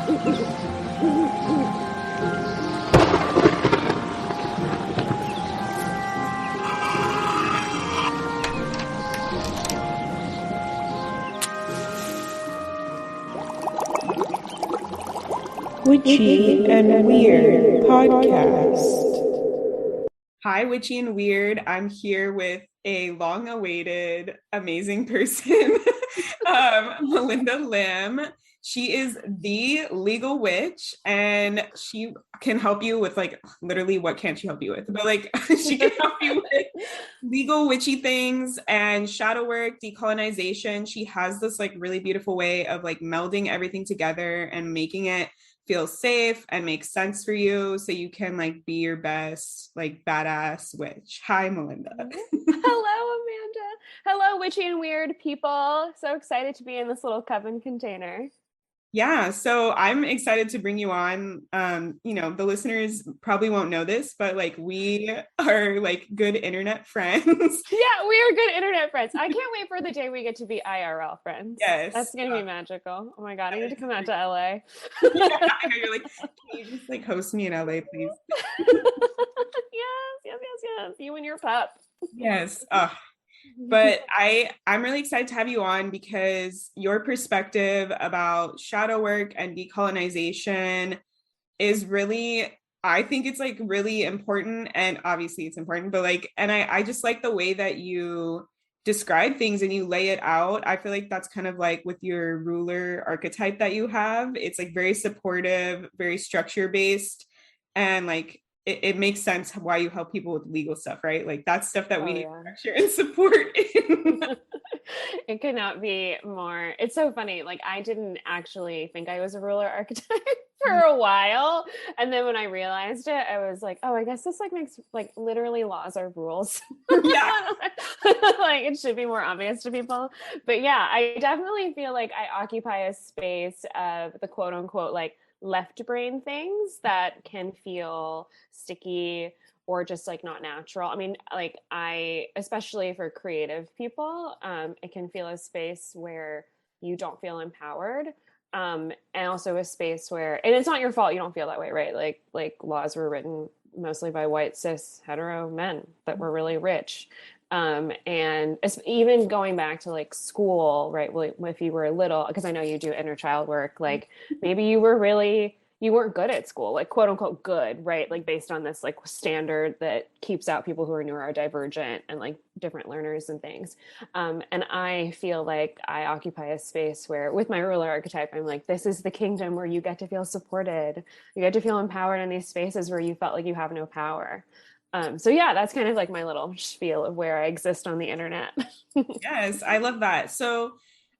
Witchy and Weird podcast. Hi, Witchy and Weird. I'm here with a long-awaited, amazing person, Melinda Lim. She is the legal witch, and she can help you with like literally what can't she help you with? But like she can help you with legal witchy things and shadow work, decolonization. She has this like really beautiful way of like melding everything together and making it feel safe and make sense for you so you can like be your best like badass witch. Hi, Melinda. Hello, Amanda. Hello, witchy and weird people. So excited to be in this little coven container. Yeah, so I'm excited to bring you on. The listeners probably won't know this, but like we are like good internet friends. Yeah, we are good internet friends. I can't wait for the day we get to be IRL friends. Yes. That's going to be magical. Oh my God, I need to come out to LA. Yeah, I know, you're like, can you just like host me in LA, please? Yes. You and your pup. Yes. But I'm really excited to have you on because your perspective about shadow work and decolonization is really, I think it's like really important, and obviously it's important, but like, and I just like the way that you describe things and you lay it out. I feel like that's kind of like with your ruler archetype that you have. It's like very supportive, very structure based, and like it makes sense why you help people with legal stuff, right? Like that's stuff that we need structure and support in. It could not be more. It's so funny. Like I didn't actually think I was a ruler archetype for a while. And then when I realized it, I was like, oh, I guess this like makes like literally laws are rules. Yeah. Like it should be more obvious to people. But yeah, I definitely feel like I occupy a space of the quote unquote like left brain things that can feel sticky or just like not natural. I mean, like especially for creative people, it can feel a space where you don't feel empowered. And also a space where, and it's not your fault you don't feel that way, right? Like laws were written mostly by white cis hetero men that were really rich. And even going back to like school, right? Well, if you were little, because I know you do inner child work, like maybe you weren't good at school, like quote unquote good, right? Like based on this like standard that keeps out people who are neurodivergent and like different learners and things. And I feel like I occupy a space where with my ruler archetype, I'm like, this is the kingdom where you get to feel supported. You get to feel empowered in these spaces where you felt like you have no power. So yeah, that's kind of like my little spiel of where I exist on the internet. Yes, I love that. So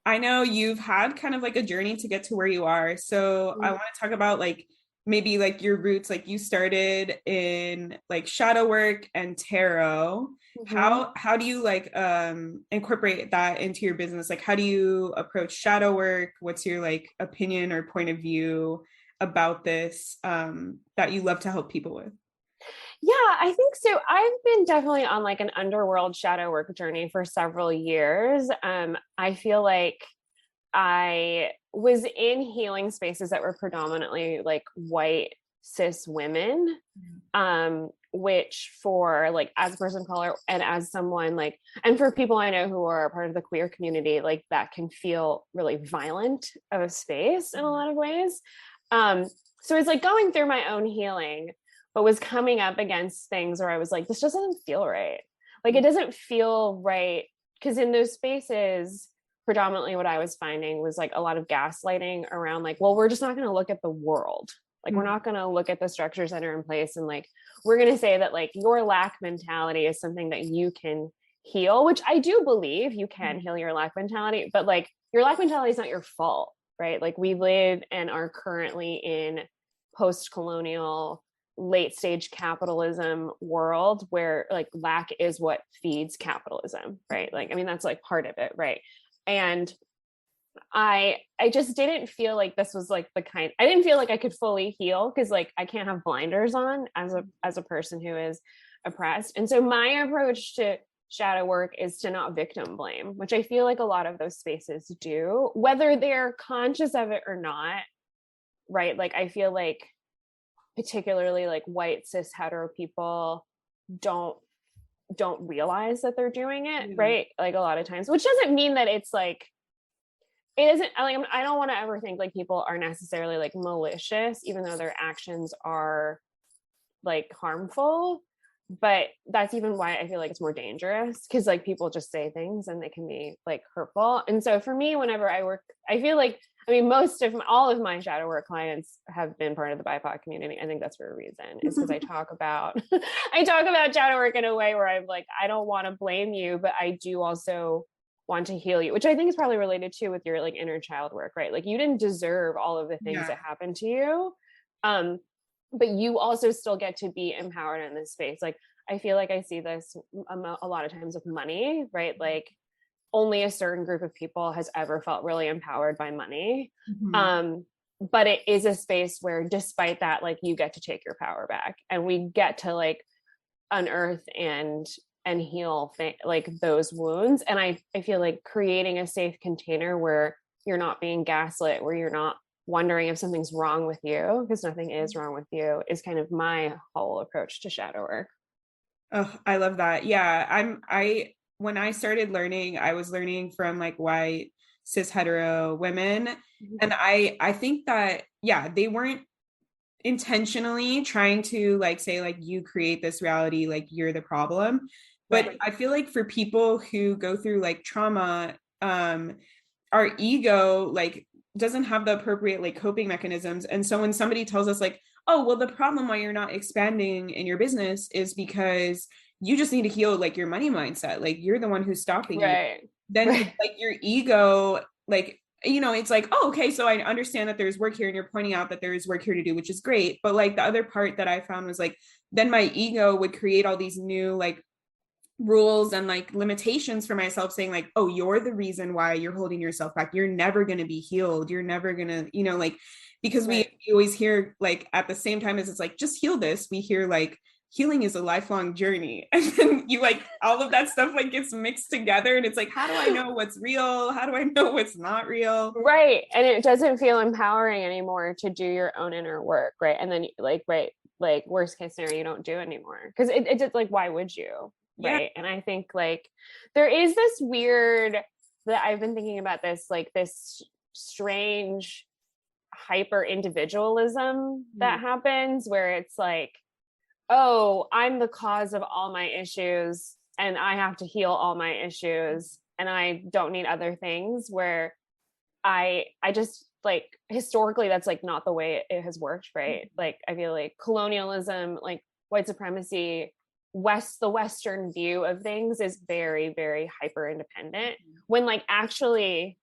I know you've had kind of like a journey to get to where you are. So I want to talk about like maybe like your roots, like you started in like shadow work and tarot. How do you like incorporate that into your business? Like how do you approach shadow work? What's your like opinion or point of view about this that you love to help people with? Yeah, I think so. I've been definitely on like an underworld shadow work journey for several years. I feel like I was in healing spaces that were predominantly like white cis women, which for like as a person of color and as someone like, and for people I know who are part of the queer community, like that can feel really violent of a space in a lot of ways. So it's like going through my own healing, but was coming up against things where I was like, this just doesn't feel right. Like it doesn't feel right. Because in those spaces, predominantly what I was finding was like a lot of gaslighting around like, well, we're just not going to look at the world. Like we're not going to look at the structures that are in place. And like, we're going to say that like your lack mentality is something that you can heal, which I do believe you can heal your lack mentality, but like your lack mentality is not your fault, right? Like we live and are currently in post-colonial late stage capitalism world where like lack is what feeds capitalism, right? Like, I mean, that's like part of it, right? And I just didn't feel like this was like I didn't feel like I could fully heal because like I can't have blinders on as a person who is oppressed. And so my approach to shadow work is to not victim blame, which I feel like a lot of those spaces do, whether they're conscious of it or not. right? Like, I feel like particularly like white cis hetero people don't realize that they're doing it, right? Like a lot of times, which doesn't mean that it's like, it isn't like, I don't want to ever think like people are necessarily like malicious, even though their actions are like harmful. But that's even why I feel like it's more dangerous, because like people just say things and they can be like hurtful. And so for me, whenever I work, I feel like, I mean, all of my shadow work clients have been part of the BIPOC community. I think that's for a reason, is because I talk about shadow work in a way where I'm like, I don't want to blame you, but I do also want to heal you, which I think is probably related to with your like inner child work, right? Like you didn't deserve all of the things that happened to you. But you also still get to be empowered in this space. Like, I feel like I see this a lot of times with money, right? Like only a certain group of people has ever felt really empowered by money. But it is a space where despite that, like you get to take your power back, and we get to like unearth and heal like those wounds. And I feel like creating a safe container where you're not being gaslit, where you're not wondering if something's wrong with you, because nothing is wrong with you, is kind of my whole approach to shadow work. Oh, I love that. Yeah. When I started learning, I was learning from like white cis hetero women. And I think that, yeah, they weren't intentionally trying to like say like you create this reality, like you're the problem. But I feel like for people who go through like trauma, our ego like doesn't have the appropriate like coping mechanisms. And so when somebody tells us like, oh, well, the problem why you're not expanding in your business is because you just need to heal like your money mindset, like you're the one who's stopping you, then like your ego, like, you know, it's like, oh, okay, so I understand that there's work here and you're pointing out that there is work here to do, which is great. But like the other part that I found was like, then my ego would create all these new like rules and like limitations for myself, saying like, oh, you're the reason why you're holding yourself back, you're never going to be healed, you're never going to, you know, like, because we always hear like at the same time as it's like just heal this, we hear like healing is a lifelong journey, and then you like all of that stuff like gets mixed together, and it's like, how do I know what's real, how do I know what's not real? Right. And it doesn't feel empowering anymore to do your own inner work, right? And then like worst case scenario, you don't do it anymore, because it's just like, why would you? Right. And I think like there is this weird, that I've been thinking about this, like this strange hyper individualism that happens, where it's like, oh, I'm the cause of all my issues and I have to heal all my issues and I don't need other things, where I just like historically that's like not the way it has worked, right? Like I feel like colonialism, like white supremacy, the Western view of things is very, very hyper independent, when like actually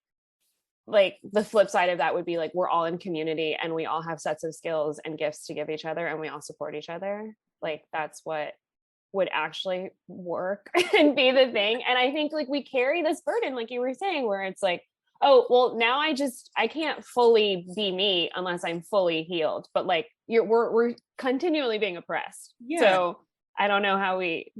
like the flip side of that would be like we're all in community and we all have sets of skills and gifts to give each other and we all support each other. Like that's what would actually work and be the thing. And I think like we carry this burden, like you were saying, where it's like, oh, well, now I can't fully be me unless I'm fully healed. But like we're continually being oppressed. So I don't know how we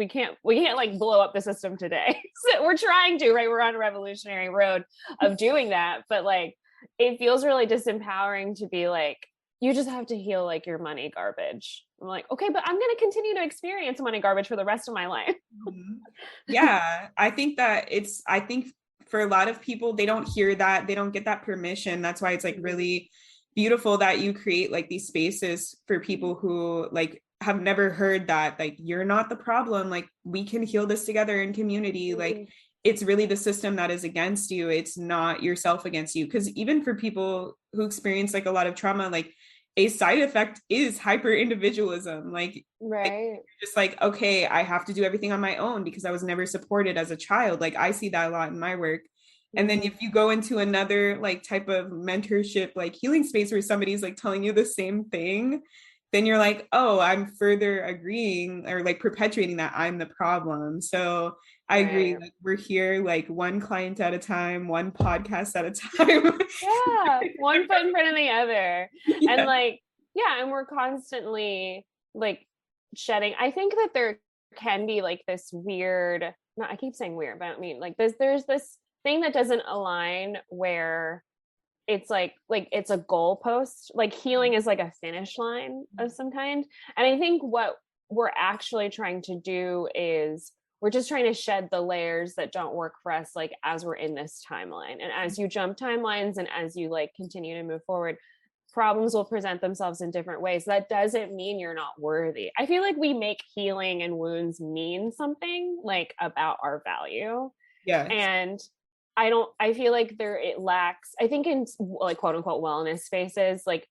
can't like blow up the system today. So we're trying to, right? We're on a revolutionary road of doing that. But like, it feels really disempowering to be like, you just have to heal like your money garbage. I'm like, okay, but I'm going to continue to experience money garbage for the rest of my life. Yeah. I think for a lot of people, they don't hear that. They don't get that permission. That's why it's like really beautiful that you create like these spaces for people who like have never heard that, like, you're not the problem, like we can heal this together in community. Like it's really the system that is against you. It's not yourself against you. Because even for people who experience like a lot of trauma, like a side effect is hyper individualism. Like, just like, okay, I have to do everything on my own because I was never supported as a child. Like I see that a lot in my work. And then if you go into another like type of mentorship, like healing space where somebody's like telling you the same thing, then you're like, oh, I'm further agreeing or like perpetuating that I'm the problem. So I agree. Like we're here like one client at a time, one podcast at a time. One foot in front of the other. And like, and we're constantly like shedding. I think that there can be like this weird, I keep saying weird, but I mean like there's this thing that doesn't align, where it's like it's a goalpost. Like healing is like a finish line of some kind. And I think what we're actually trying to do is we're just trying to shed the layers that don't work for us, like as we're in this timeline. And as you jump timelines and as you like continue to move forward, problems will present themselves in different ways. That doesn't mean you're not worthy. I feel like we make healing and wounds mean something like about our value. Yes. And I feel like it lacks, I think in like quote unquote wellness spaces, like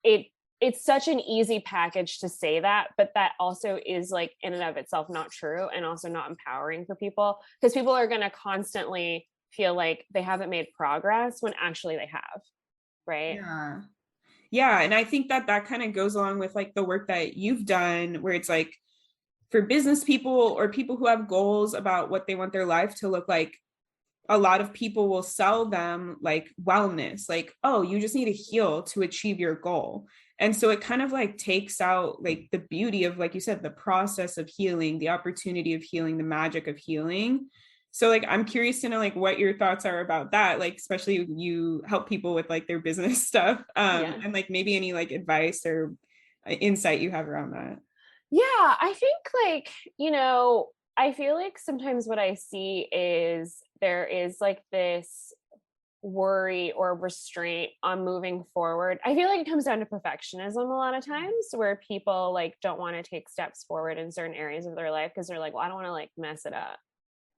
it's such an easy package to say that, but that also is like in and of itself not true, and also not empowering for people, because people are going to constantly feel like they haven't made progress when actually they have. Right. Yeah. And I think that kind of goes along with like the work that you've done, where it's like for business people or people who have goals about what they want their life to look like, a lot of people will sell them like wellness, like, oh, you just need to heal to achieve your goal. And so it kind of like takes out like the beauty of, like you said, the process of healing, the opportunity of healing, the magic of healing. So like, I'm curious to know like what your thoughts are about that, like, especially you help people with like their business stuff, and like maybe any like advice or insight you have around that. Yeah, I think like, I feel like sometimes what I see is there is like this worry or restraint on moving forward. I feel like it comes down to perfectionism a lot of times, where people like don't want to take steps forward in certain areas of their life because they're like, well, I don't want to like mess it up.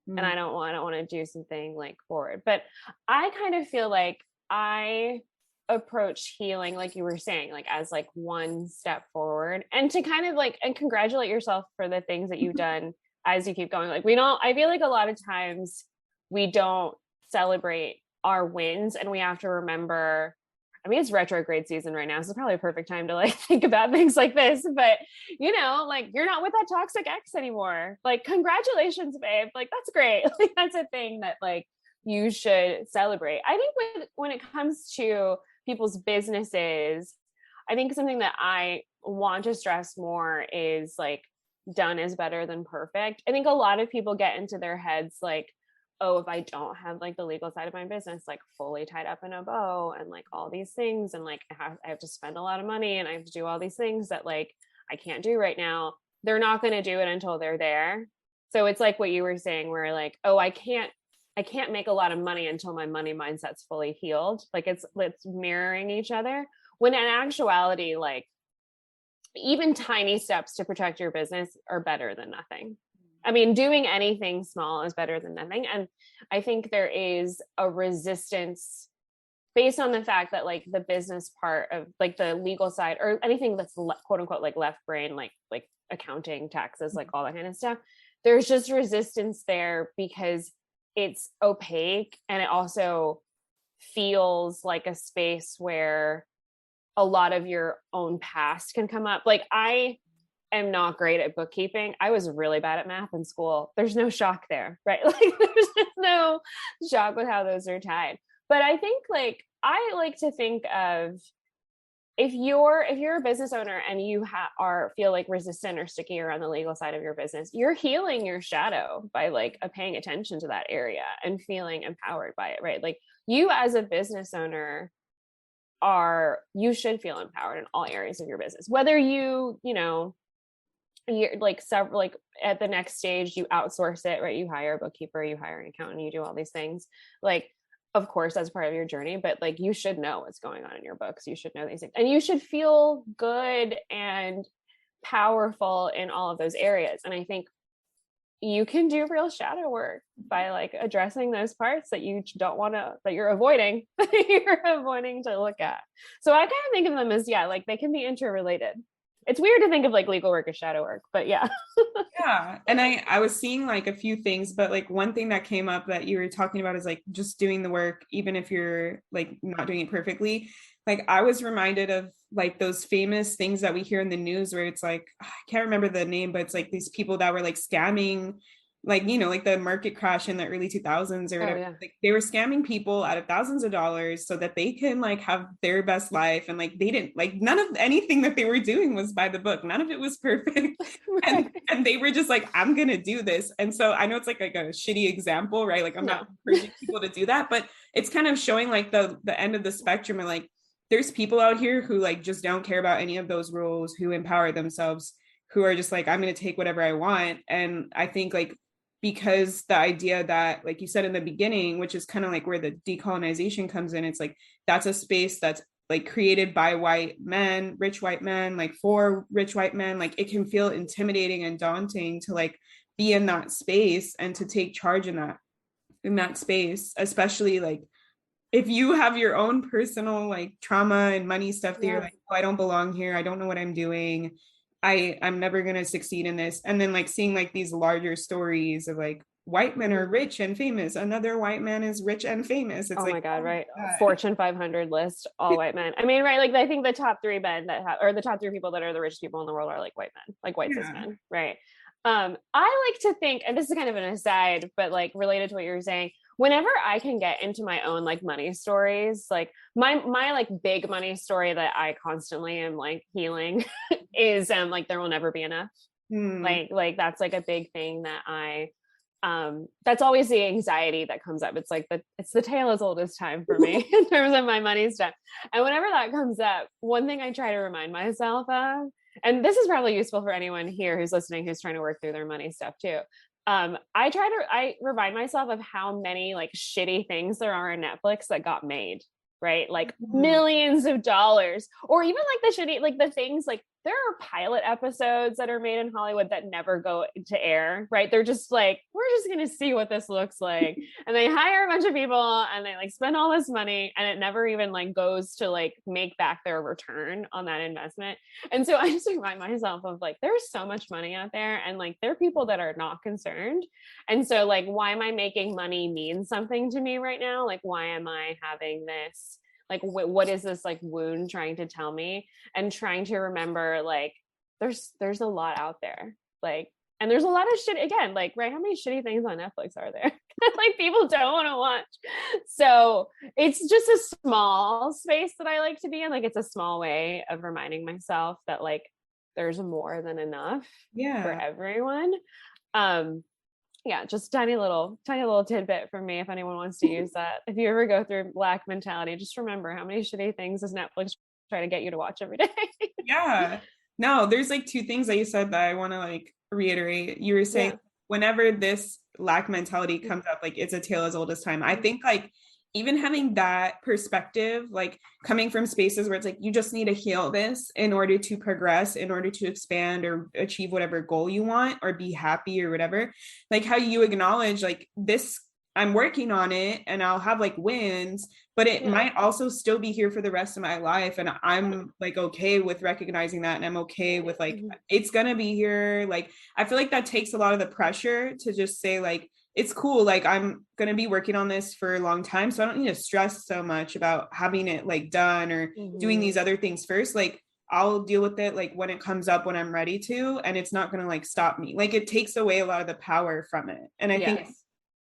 And I don't want to do something like forward. But I kind of feel like I approach healing, like you were saying, like as like one step forward, and to kind of like, and congratulate yourself for the things that you've done as you keep going. Like I feel like a lot of times we don't celebrate our wins, and we have to remember, I mean, it's retrograde season right now, so it's probably a perfect time to like think about things like this. But like you're not with that toxic ex anymore. Like, congratulations, babe. Like, that's great. Like, that's a thing that like you should celebrate. I think when it comes to people's businesses, I think something that I want to stress more is like, done is better than perfect. I think a lot of people get into their heads like, oh, if I don't have like the legal side of my business like fully tied up in a bow and like all these things, and like I have to spend a lot of money and I have to do all these things that like I can't do right now, they're not going to do it until they're there. So it's like what you were saying, where like, oh, I can't make a lot of money until my money mindset's fully healed. Like it's mirroring each other, when in actuality, like even tiny steps to protect your business are better than nothing. I mean, doing anything small is better than nothing. And I think there is a resistance based on the fact that like the business part of like the legal side, or anything that's quote unquote like left brain, like accounting, taxes, like all that kind of stuff, there's just resistance there because it's opaque, and it also feels like a space where a lot of your own past can come up. Like I am not great at bookkeeping. I was really bad at math in school. There's no shock there, right? Like there's just no shock with how those are tied. But I think like, I like to think of, if you're a business owner and you feel like resistant or sticky around the legal side of your business, you're healing your shadow by like paying attention to that area and feeling empowered by it, right? Like you as a business owner you should feel empowered in all areas of your business, whether you're like several, like at the next stage, you outsource it, right? You hire a bookkeeper, you hire an accountant, you do all these things. Like, of course, that's part of your journey, but like, you should know what's going on in your books. You should know these things, and you should feel good and powerful in all of those areas. And I think you can do real shadow work by like addressing those parts that you don't want to, that you're avoiding, to look at. So I kind of think of them as, like they can be interrelated. It's weird to think of like legal work as shadow work, but yeah. Yeah. And I was seeing like a few things, but like one thing that came up that you were talking about is like just doing the work, even if you're like not doing it perfectly. Like I was reminded of like those famous things that we hear in the news where it's like, I can't remember the name, but it's like these people that were like scamming like, you know, like the market crash in the early 2000s or whatever. Oh, yeah. Like they were scamming people out of thousands of dollars so that they can like have their best life. And like they didn't like none of anything that they were doing was by the book. None of it was perfect. Right. And they were just like, I'm gonna do this. And so I know it's like a shitty example, right? Like I'm not encouraging people to do that, but it's kind of showing like the end of the spectrum, and like there's people out here who like just don't care about any of those rules, who empower themselves, who are just like, I'm going to take whatever I want. And I think like because the idea that, like you said in the beginning, which is kind of like where the decolonization comes in, it's like that's a space that's like created by white men, rich white men, like for rich white men. Like it can feel intimidating and daunting to like be in that space and to take charge in that space, especially like if you have your own personal like trauma and money stuff that you're like, oh, I don't belong here, I don't know what I'm doing, I'm never going to succeed in this. And then like seeing like these larger stories of like white men are rich and famous, another white man is rich and famous. It's oh like, my God, right. God. Fortune 500 list, all white men. I mean, right. Like I think the top three men that have, or the top three people that are the richest people in the world are like white men, like white cis men. Right. I like to think, and this is kind of an aside, but like related to what you're saying, whenever I can get into my own like money stories, like my like big money story that I constantly am like healing is like there will never be enough. Like that's like a big thing that I that's always the anxiety that comes up. It's like it's the tale as old as time for me in terms of my money stuff. And whenever that comes up, one thing I try to remind myself of, and this is probably useful for anyone here who's listening who's trying to work through their money stuff too. I remind myself of how many like shitty things there are on Netflix that got made, right? Like millions of dollars, or even like the shitty, like the things like there are pilot episodes that are made in Hollywood that never go to air, right? They're just like, we're just going to see what this looks like. And they hire a bunch of people and they like spend all this money and it never even like goes to like make back their return on that investment. And so I just remind myself of like, there's so much money out there and like, there are people that are not concerned. And so like, why am I making money mean something to me right now? Like, why am I having this? Like, what is this like wound trying to tell me? And trying to remember like, there's a lot out there. Like, and there's a lot of shit again, like, right. How many shitty things on Netflix are there? Like people don't want to watch. So it's just a small space that I like to be in. Like, it's a small way of reminding myself that like, there's more than enough for everyone. Yeah, just tiny little tidbit from me if anyone wants to use that. If you ever go through lack mentality, just remember how many shitty things does Netflix try to get you to watch every day. Yeah. No, there's like two things that you said that I want to like reiterate. You were saying whenever this lack mentality comes up, like it's a tale as old as time. I think like even having that perspective, like coming from spaces where it's like, you just need to heal this in order to progress, in order to expand or achieve whatever goal you want or be happy or whatever, like how you acknowledge like this, I'm working on it and I'll have like wins, but it might also still be here for the rest of my life. And I'm like, okay with recognizing that. And I'm okay with like, it's going to be here. Like, I feel like that takes a lot of the pressure to just say like, it's cool. Like I'm going to be working on this for a long time. So I don't need to stress so much about having it like done or doing these other things first. Like I'll deal with it like when it comes up, when I'm ready to, and it's not going to like stop me. Like it takes away a lot of the power from it. And I think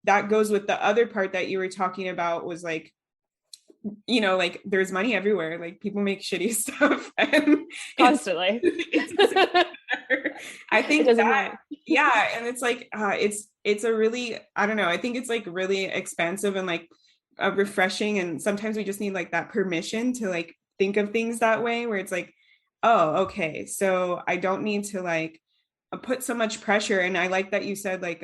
that goes with the other part that you were talking about was like, you know, like there's money everywhere, like people make shitty stuff and constantly. I think that, and it's like it's a really, I don't know, I think it's like really expansive and like refreshing, and sometimes we just need like that permission to like think of things that way, where it's like, oh, okay, so I don't need to like put so much pressure. And I like that you said like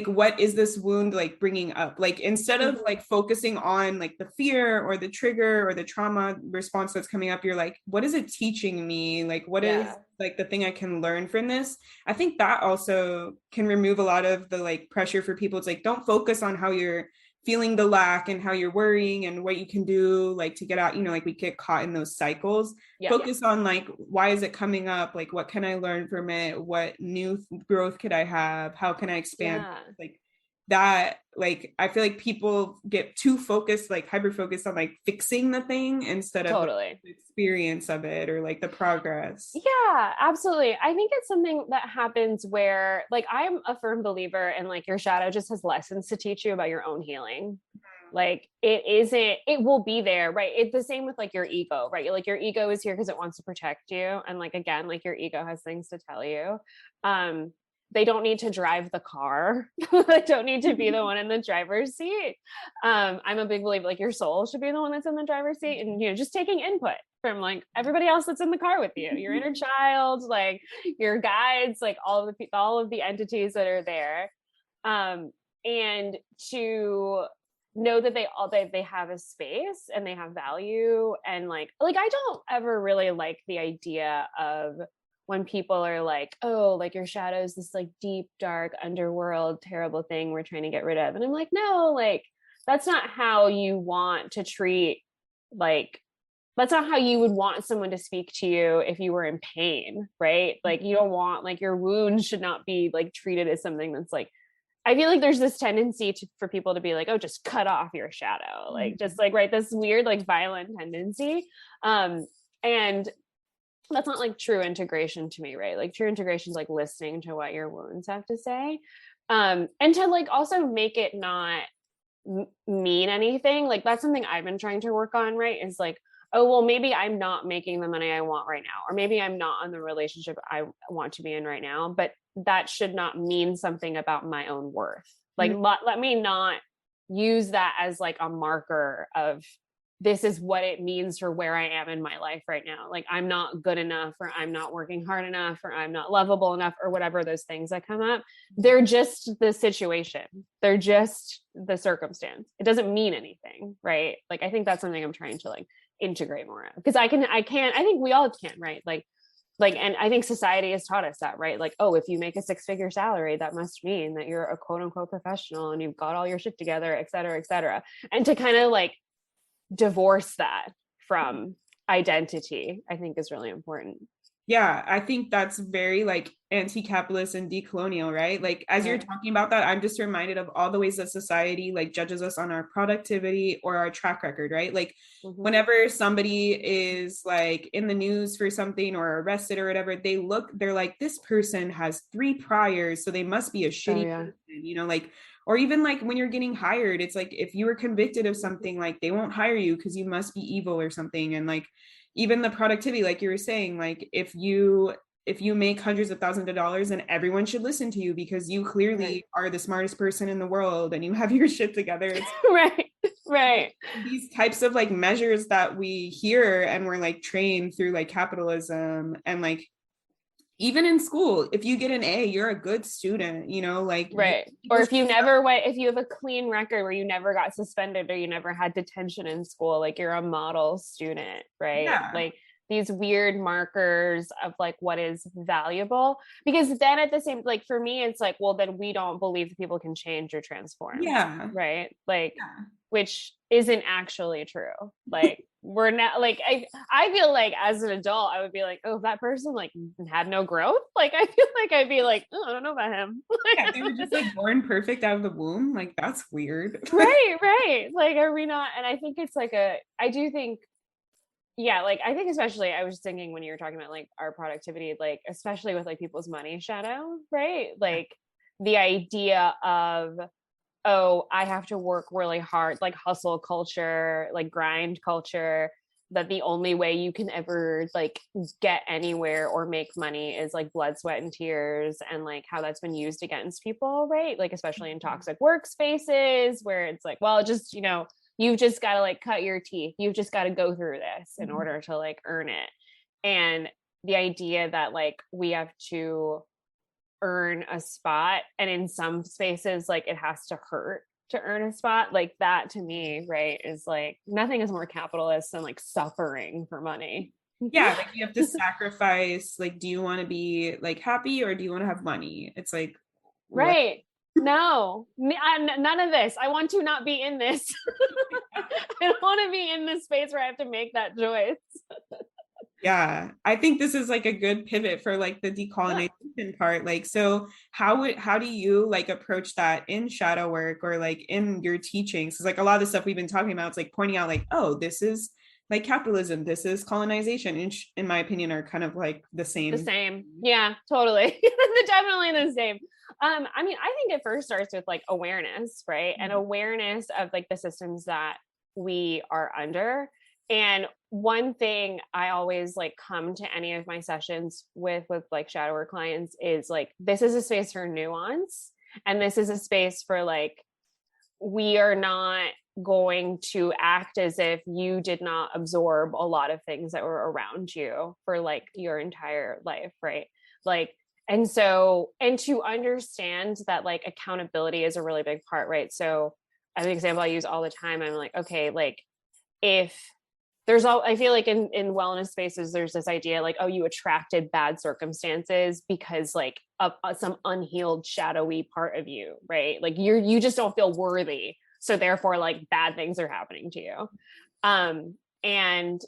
what is this wound like bringing up, like instead of like focusing on like the fear or the trigger or the trauma response that's coming up, you're like, what is it teaching me? Like what is like the thing I can learn from this? I think that also can remove a lot of the like pressure for people. It's like, don't focus on how you're feeling the lack and how you're worrying and what you can do like to get out, you know, like we get caught in those cycles. Focus on like, why is it coming up? Like, what can I learn from it? What new growth could I have? How can I expand? Like that like I feel like people get too focused, like hyper focused on like fixing the thing instead of Totally. like, the experience of it or like the progress. Yeah, absolutely. I think it's something that happens where like I'm a firm believer in like your shadow just has lessons to teach you about your own healing. Like it will be there, right? It's the same with like your ego, right? Like your ego is here because it wants to protect you. And like, again, like your ego has things to tell you. They don't need to drive the car. They don't need to be the one in the driver's seat. I'm a big believer, like your soul should be the one that's in the driver's seat and, you know, just taking input from like everybody else that's in the car with you, your inner child, like your guides, like all of the entities that are there. And to know that they have a space and they have value. And like I don't ever really like the idea of when people are like, oh, like your shadow is this like deep, dark underworld, terrible thing we're trying to get rid of. And I'm like, no, like that's not how you want to treat, like, that's not how you would want someone to speak to you if you were in pain, right? Like you don't want, like your wounds should not be like treated as something that's like, I feel like there's this tendency for people to be like, oh, just cut off your shadow. Like, just like, right. This weird, like violent tendency. And that's not like true integration to me, right? Like true integration is like listening to what your wounds have to say. And to like also make it not mean anything. Like that's something I've been trying to work on, right? Is like, oh, well, maybe I'm not making the money I want right now, or maybe I'm not in the relationship I want to be in right now, but that should not mean something about my own worth. Like, let me not use that as like a marker of this is what it means for where I am in my life right now. Like, I'm not good enough, or I'm not working hard enough, or I'm not lovable enough, or whatever those things that come up. They're just the situation. They're just the circumstance. It doesn't mean anything, right? Like, I think that's something I'm trying to like integrate more of, because I think we all can, right? Like, and I think society has taught us that, right? Like, oh, if you make a 6-figure salary, that must mean that you're a quote unquote professional and you've got all your shit together, et cetera, et cetera. And to kind of like divorce that from identity, I think is really important. Yeah, I think that's very like anti-capitalist and decolonial, right? Like as you're talking about that, I'm just reminded of all the ways that society like judges us on our productivity or our track record, right? Like whenever somebody is like in the news for something or arrested or whatever, they're like, this person has 3 priors, so they must be a shitty person, you know, like, or even like when you're getting hired, it's like if you were convicted of something, like they won't hire you because you must be evil or something. And like even the productivity, like you were saying, like if you make hundreds of thousands of dollars, then everyone should listen to you because you clearly are the smartest person in the world and you have your shit together. It's right. These types of like measures that we hear and we're like trained through like capitalism, and like even in school, if you get an A, you're a good student, you know, like right. Or if you have a clean record where you never got suspended or you never had detention in school, like you're a model student, right? Yeah. Like these weird markers of like what is valuable, because then at the same, like for me, it's like, well, then we don't believe that people can change or transform. Yeah. Right. Like, which isn't actually true. Like we're not like, I feel like as an adult, I would be like, oh, if that person like had no growth. Like, I feel like I'd be like, oh, I don't know about him. Yeah, they were just like born perfect out of the womb. Like, that's weird. Right. Like, are we not? And I think it's like I do think, yeah, like I think especially I was just thinking when you were talking about like our productivity, like especially with like people's money shadow, right? Like the idea of, oh, I have to work really hard, like hustle culture, like grind culture, that the only way you can ever like get anywhere or make money is like blood, sweat, and tears, and like how that's been used against people, right? Like especially in toxic workspaces where it's like, well, just, you know, you've just got to like cut your teeth. You've just got to go through this in order to like earn it. And the idea that like we have to earn a spot, and in some spaces like it has to hurt to earn a spot, like that to me, right, is like nothing is more capitalist than like suffering for money. Yeah, like you have to sacrifice, like, do you want to be like happy or do you want to have money? It's like, right. No, none of this. I want to not be in this. I don't want to be in this space where I have to make that choice. Yeah, I think this is like a good pivot for like the decolonizing part, like, so how do you like approach that in shadow work or like in your teachings? Because like a lot of the stuff we've been talking about, it's like pointing out like, oh, this is like capitalism, this is colonization, in my opinion, are kind of like the same. Yeah, totally. They're definitely the same. I mean, I think it first starts with like awareness, right? And awareness of like the systems that we are under. And one thing I always like come to any of my sessions with like shadow work clients is like, this is a space for nuance. And this is a space for like, we are not going to act as if you did not absorb a lot of things that were around you for like your entire life, right? Like, and so, and to understand that like accountability is a really big part, right? So as an example I use all the time, I'm like, okay, like if there's all, I feel like in wellness spaces, there's this idea like, oh, you attracted bad circumstances because like some unhealed shadowy part of you, right? Like you just don't feel worthy. So therefore like bad things are happening to you. And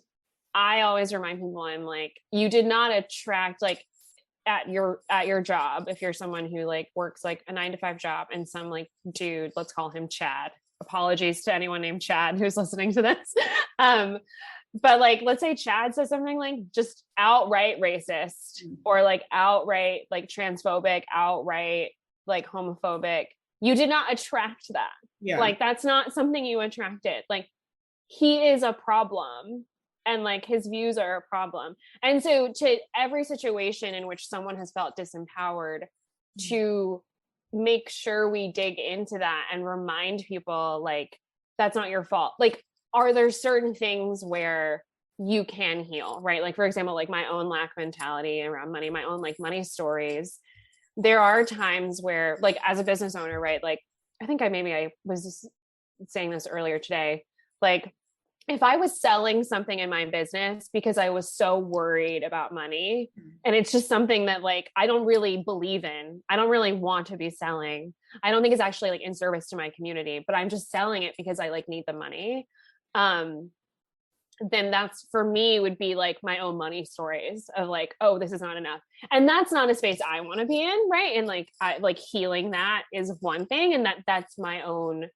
I always remind people, I'm like, you did not attract like at your job, if you're someone who like works like a 9-to-5 job and some like dude, let's call him Chad. Apologies to anyone named Chad who's listening to this. But like, let's say Chad says something like just outright racist or like outright like transphobic, outright like homophobic. You did not attract that. Yeah. Like, that's not something you attracted. Like, he is a problem and like his views are a problem. And so to every situation in which someone has felt disempowered, to make sure we dig into that and remind people like, that's not your fault. Like, are there certain things where you can heal, right? Like, for example, like my own lack mentality around money, my own like money stories. There are times where like as a business owner, right? Like, I think I was saying this earlier today, like if I was selling something in my business because I was so worried about money, and it's just something that like, I don't really believe in, I don't really want to be selling. I don't think it's actually like in service to my community, but I'm just selling it because I like need the money. Then that's for me would be like my own money stories of like, oh, this is not enough. And that's not a space I want to be in. Right. And like, I like healing that is one thing. And that's my own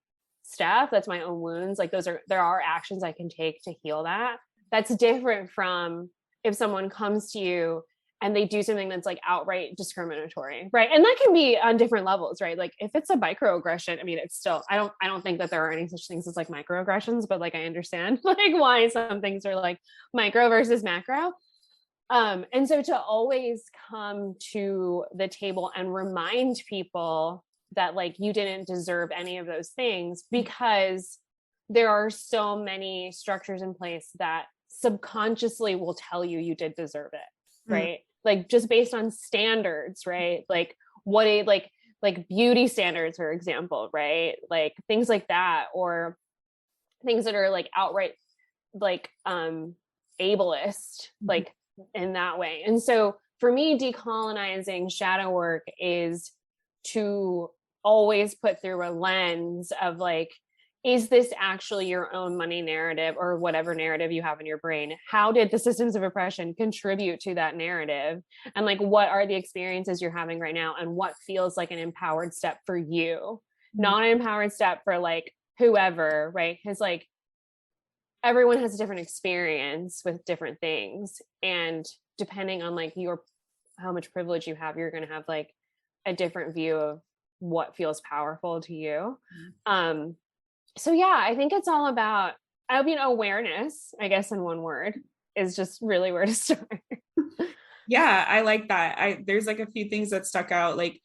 stuff. That's my own wounds. Like there are actions I can take to heal that. That's different from if someone comes to you and they do something that's like outright discriminatory, right? And that can be on different levels, right? Like if it's a microaggression, I mean, it's still, I don't think that there are any such things as like microaggressions, but like I understand like why some things are like micro versus macro. And so to always come to the table and remind people that like you didn't deserve any of those things, because there are so many structures in place that subconsciously will tell you you did deserve it, right? Like just based on standards, right? Like what a like beauty standards, for example, right? Like things like that, or things that are like outright like ableist, like in that way. And so for me, decolonizing shadow work is to always put through a lens of like, is this actually your own money narrative or whatever narrative you have in your brain? How did the systems of oppression contribute to that narrative? And like, what are the experiences you're having right now? And what feels like an empowered step for you? Not an empowered step for like whoever, right? Because like everyone has a different experience with different things. And depending on like how much privilege you have, you're going to have like a different view of what feels powerful to you. So yeah, I think it's all about, I mean, awareness, I guess in one word, is just really where to start. Yeah, I like that. There's like a few things that stuck out, like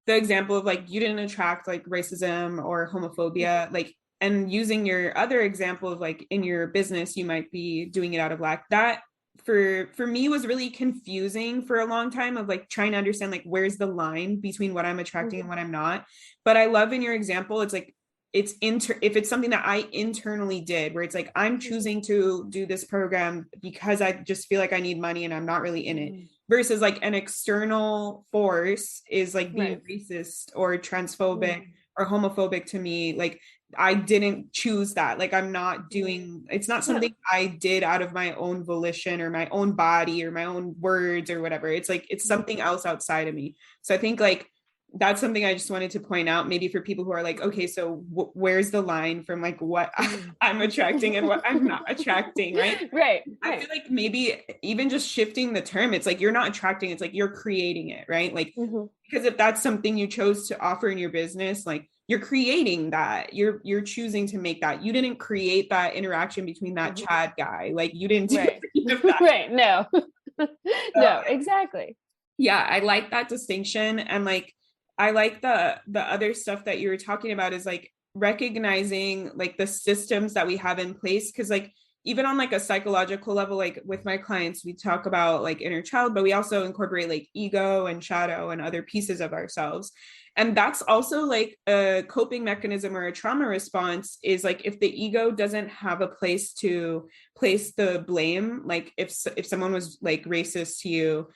the example of like, you didn't attract like racism or homophobia, like, and using your other example of like in your business, you might be doing it out of lack. That for me was really confusing for a long time, of like trying to understand like, where's the line between what I'm attracting and what I'm not. But I love in your example, it's like, if it's something that I internally did, where it's like, I'm choosing to do this program because I just feel like I need money and I'm not really in it, versus like an external force is like being racist or transphobic or homophobic to me. Like I didn't choose that. Like I'm not doing, it's not something I did out of my own volition or my own body or my own words or whatever. It's like, it's something else outside of me. So I think like that's something I just wanted to point out, maybe for people who are like, okay, so where's the line from like what I'm attracting and what I'm not attracting, right? Right. I feel like maybe even just shifting the term, it's like you're not attracting, it's like you're creating it, right? Like, because if that's something you chose to offer in your business, like you're creating that, you're choosing to make that. You didn't create that interaction between that Chad guy, like you didn't do any of that. Right. No. No, exactly. Yeah, I like that distinction. And like I like the other stuff that you were talking about is like recognizing like the systems that we have in place. Cause like even on like a psychological level, like with my clients, we talk about like inner child, but we also incorporate like ego and shadow and other pieces of ourselves. And that's also like a coping mechanism or a trauma response is like if the ego doesn't have a place to place the blame, like if someone was like racist to you,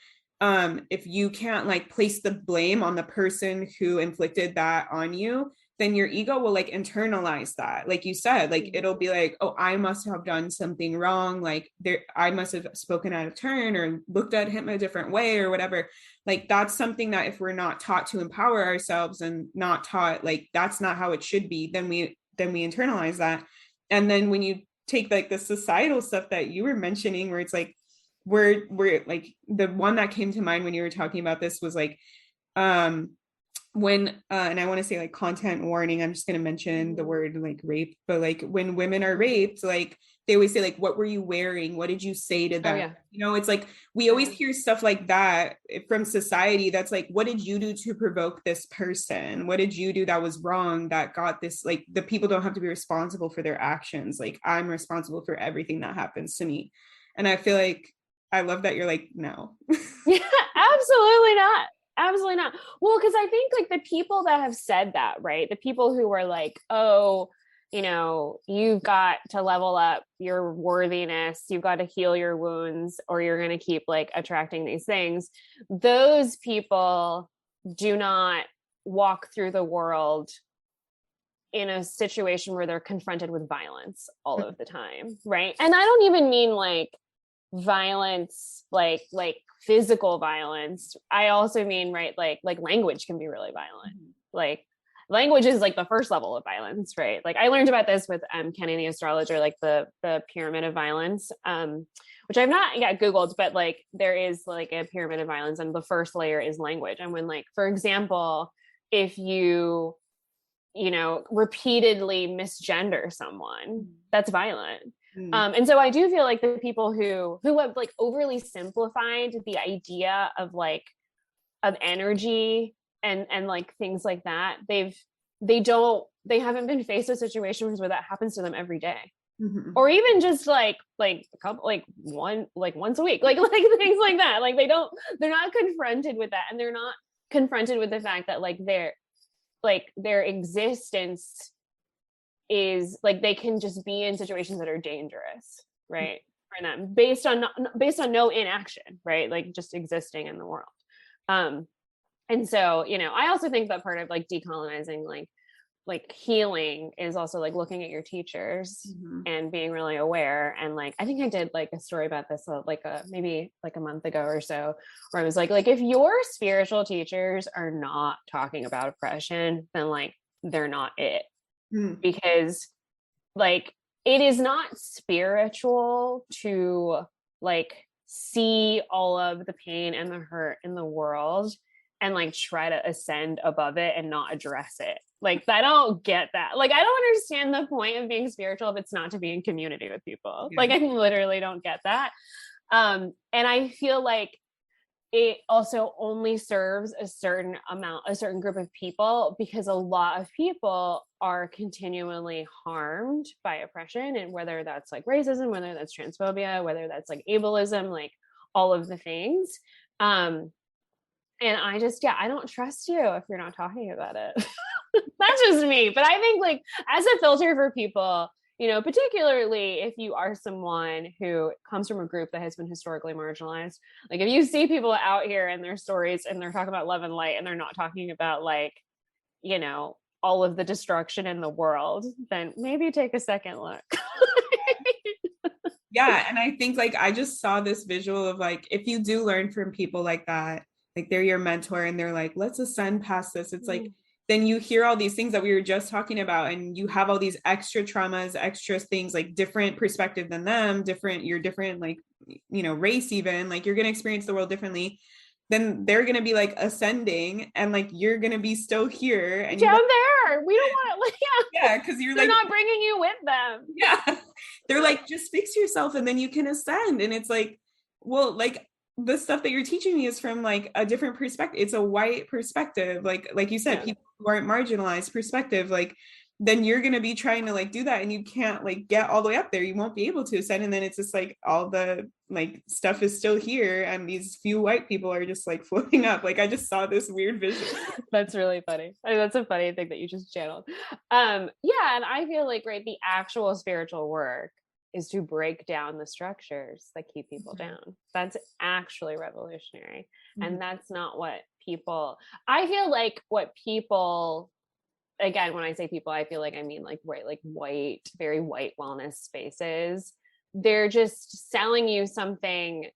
if you can't like place the blame on the person who inflicted that on you, then your ego will like internalize that. Like you said, like it'll be like, oh, I must have done something wrong, like there I must have spoken out of turn or looked at him a different way or whatever. Like that's something that if we're not taught to empower ourselves and not taught like that's not how it should be, then we internalize that. And then when you take like the societal stuff that you were mentioning where it's like we're like the one that came to mind when you were talking about this was like when and I want to say like content warning, I'm just going to mention the word like rape, but like when women are raped, like they always say like what were you wearing, what did you say to them? You know, it's like we always hear stuff like that from society that's like what did you do to provoke this person, what did you do that was wrong that got this, like the people don't have to be responsible for their actions, like I'm responsible for everything that happens to me. And I feel like I love that you're like, no. Yeah, absolutely not. Absolutely not. Well, because I think like the people that have said that, right? The people who were like, oh, you know, you've got to level up your worthiness, you've got to heal your wounds, or you're going to keep like attracting these things. Those people do not walk through the world in a situation where they're confronted with violence all of the time, right? And I don't even mean like violence like physical violence. I also mean right like language can be really violent. Like language is like the first level of violence, right? Like I learned about this with Kenny the astrologer, like the pyramid of violence, which I've not yet googled, but like there is like a pyramid of violence and the first layer is language. And when like for example if you know repeatedly misgender someone, that's violent. And so I do feel like the people who have like overly simplified the idea of like of energy and like things like that, they haven't been faced with situations where that happens to them every day. Or even just like a couple like once a week, like things like that. Like they're not confronted with that, and they're not confronted with the fact that like their existence is like they can just be in situations that are dangerous, right, for them based on no inaction, right, like just existing in the world. And so you know I also think that part of like decolonizing like healing is also like looking at your teachers and being really aware. And like I think I did like a story about this maybe like a month ago or so, where I was like if your spiritual teachers are not talking about oppression, then like they're not it. Because like it is not spiritual to like see all of the pain and the hurt in the world and like try to ascend above it and not address it. Like I don't get that. Like I don't understand the point of being spiritual if it's not to be in community with people. Like I literally don't get that. And I feel like it also only serves a certain group of people, because a lot of people are continually harmed by oppression, and whether that's like racism, whether that's transphobia, whether that's like ableism, like all of the things. And I just, I don't trust you if you're not talking about it. That's just me. But I think like as a filter for people, you know, particularly if you are someone who comes from a group that has been historically marginalized, like if you see people out here and their stories and they're talking about love and light and they're not talking about like, you know, all of the destruction in the world, then maybe take a second look. Yeah. And I think like I just saw this visual of like, if you do learn from people like that, like they're your mentor and they're like, let's ascend past this. It's like, then you hear all these things that we were just talking about, and you have all these extra traumas, extra things, like different perspective than them, you're different, like, you know, race, even like you're going to experience the world differently. Then they're going to be like ascending, and like you're going to be still here and down there. We don't want to, yeah, because you're they're like not bringing you with them. Yeah. They're like, just fix yourself and then you can ascend. And it's like, well, like the stuff that you're teaching me is from like a different perspective. It's a white perspective. Like you said, people who aren't marginalized perspective, like then you're going to be trying to like do that, and you can't like get all the way up there. You won't be able to ascend. And then it's just like all the like stuff is still here, and these few white people are just like floating up. Like I just saw this weird vision. That's really funny. I mean, that's a funny thing that you just channeled. Yeah, and I feel like, right, the actual spiritual work is to break down the structures that keep people down. That's actually revolutionary. And that's not what people, I feel like what people, again, when I say people, I feel like I mean like, right, like white, very white wellness spaces. They're just selling you something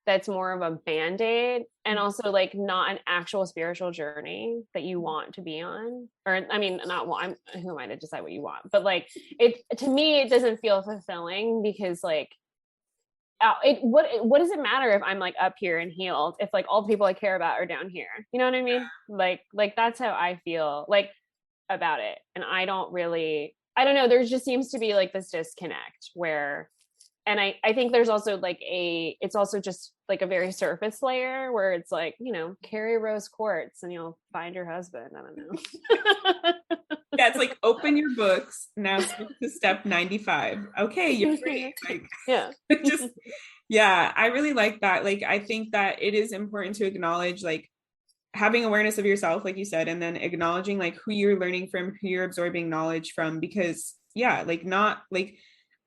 that's more of a band-aid, and also like not an actual spiritual journey that you want to be on. Or I mean, not want, who am I to decide what you want? But like it, to me, it doesn't feel fulfilling, because like what does it matter if I'm like up here and healed if like all the people I care about are down here? You know what I mean? Like that's how I feel like about it. And I don't know, there just seems to be like this disconnect where, and I think there's also like it's also just like a very surface layer where it's like, you know, carry rose quartz and you'll find your husband. I don't know. Yeah, it's like, open your books now, switch to step 95. Okay, you're great. Like, yeah. Just yeah, I really like that. Like I think that it is important to acknowledge like having awareness of yourself, like you said, and then acknowledging like who you're learning from, who you're absorbing knowledge from, because yeah, like not like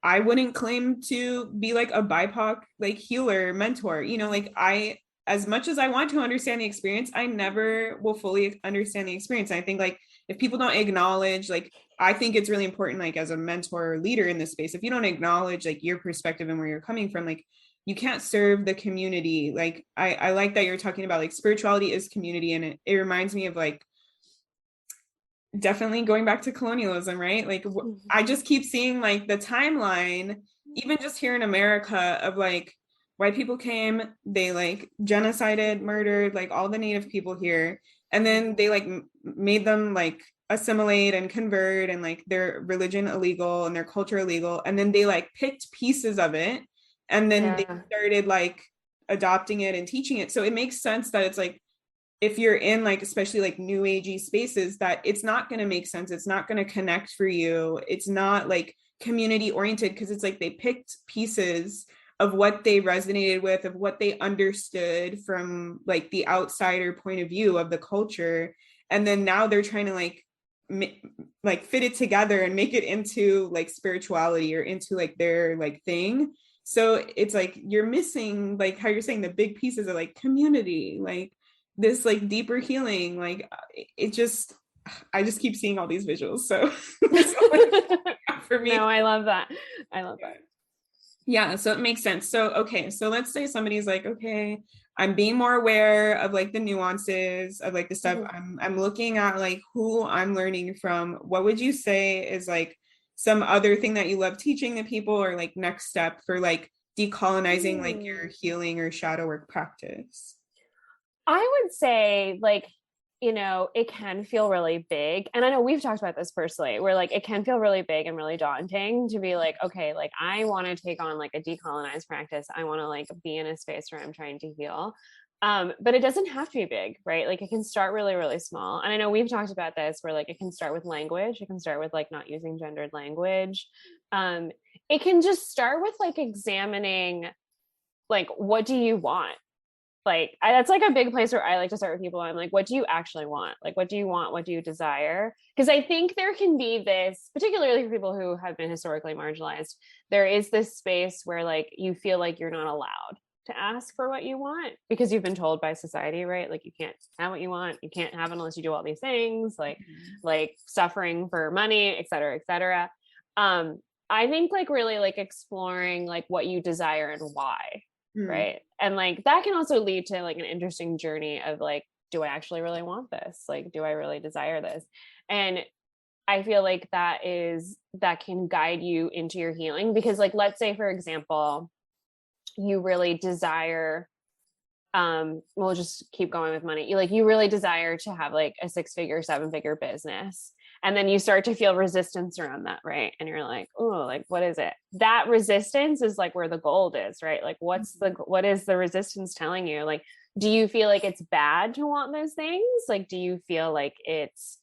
I wouldn't claim to be like a BIPOC like healer mentor, you know, like I, as much as I want to understand the experience, I never will fully understand the experience. And I think like if people don't acknowledge, like I think it's really important, like as a mentor or leader in this space, if you don't acknowledge like your perspective and where you're coming from, like you can't serve the community. Like I like that you're talking about like spirituality is community, and it reminds me of like definitely going back to colonialism, right? Like I just keep seeing like the timeline, even just here in America, of like white people came, they like genocided, murdered like all the native people here, and then they like made them like assimilate and convert, and like their religion illegal and their culture illegal, and then they like picked pieces of it, and then they started like adopting it and teaching it. So it makes sense that it's like, if you're in like especially like new agey spaces, that it's not going to make sense, it's not going to connect for you, it's not like community oriented, because it's like they picked pieces of what they resonated with, of what they understood from like the outsider point of view of the culture, and then now they're trying to like fit it together and make it into like spirituality or into like their like thing. So it's like you're missing, like how you're saying, the big pieces of like community, like this like deeper healing. Like it just, I just keep seeing all these visuals. So for me. No, I love that. I love that. Yeah, so it makes sense. So okay, so let's say somebody's like, okay, I'm being more aware of like the nuances of like the stuff. I'm looking at like who I'm learning from. What would you say is like some other thing that you love teaching the people, or like next step for like decolonizing like your healing or shadow work practice? I would say like, you know, it can feel really big. And I know we've talked about this personally, where like it can feel really big and really daunting to be like, okay, like I want to take on like a decolonized practice. I want to like be in a space where I'm trying to heal. But it doesn't have to be big, right? Like it can start really, really small. And I know we've talked about this, where like it can start with language. It can start with like not using gendered language. It can just start with like examining, like, what do you want? Like that's like a big place where I like to start with people. I'm like, what do you actually want? Like, what do you want? What do you desire? Because I think there can be this, particularly for people who have been historically marginalized, there is this space where like you feel like you're not allowed to ask for what you want because you've been told by society, right? Like you can't have what you want, you can't have it unless you do all these things, like suffering for money, et cetera, et cetera. I think like really like exploring like what you desire and why, right? And like that can also lead to like an interesting journey of like, do I actually really want this? Like, do I really desire this? And I feel like that can guide you into your healing because like, let's say, for example, you really desire, we'll just keep going with money. You really desire to have like a 6-figure, 7-figure business. And then you start to feel resistance around that, right? And you're like, oh, like, what is it? That resistance is like where the gold is, right? Like, what is the resistance telling you? Like, do you feel like it's bad to want those things? Like, do you feel like it's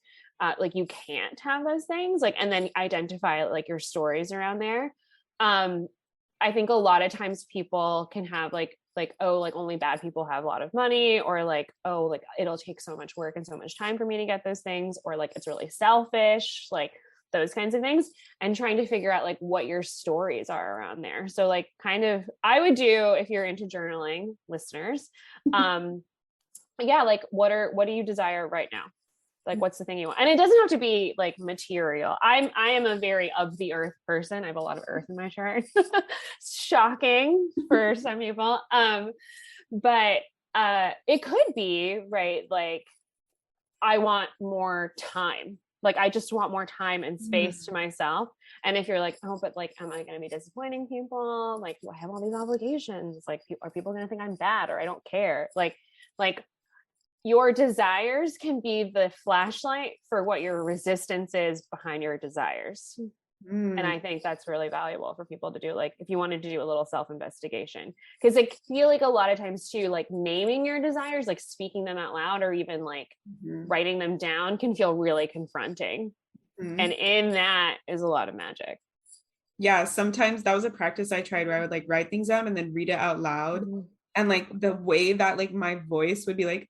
like you can't have those things? Like, and then identify like your stories around there. I think a lot of times people can have like, oh, like only bad people have a lot of money, or like, oh, like it'll take so much work and so much time for me to get those things, or like it's really selfish, like those kinds of things, and trying to figure out like what your stories are around there. So like kind of, I would do, if you're into journaling, listeners, yeah, like what do you desire right now? Like, what's the thing you want? And it doesn't have to be like material. I am a very of the earth person. I have a lot of earth in my chart. Shocking for some people. But it could be, right? Like, I want more time. Like, I just want more time and space to myself. And if you're like, oh, but like, am I going to be disappointing people? Like, I have all these obligations. Like, are people going to think I'm bad or I don't care? Like, your desires can be the flashlight for what your resistance is behind your desires. And I think that's really valuable for people to do. Like if you wanted to do a little self-investigation, because I feel like a lot of times too, like naming your desires, like speaking them out loud or even like writing them down can feel really confronting. And in that is a lot of magic. Yeah. Sometimes that was a practice I tried where I would like write things down and then read it out loud. And like the way that like my voice would be like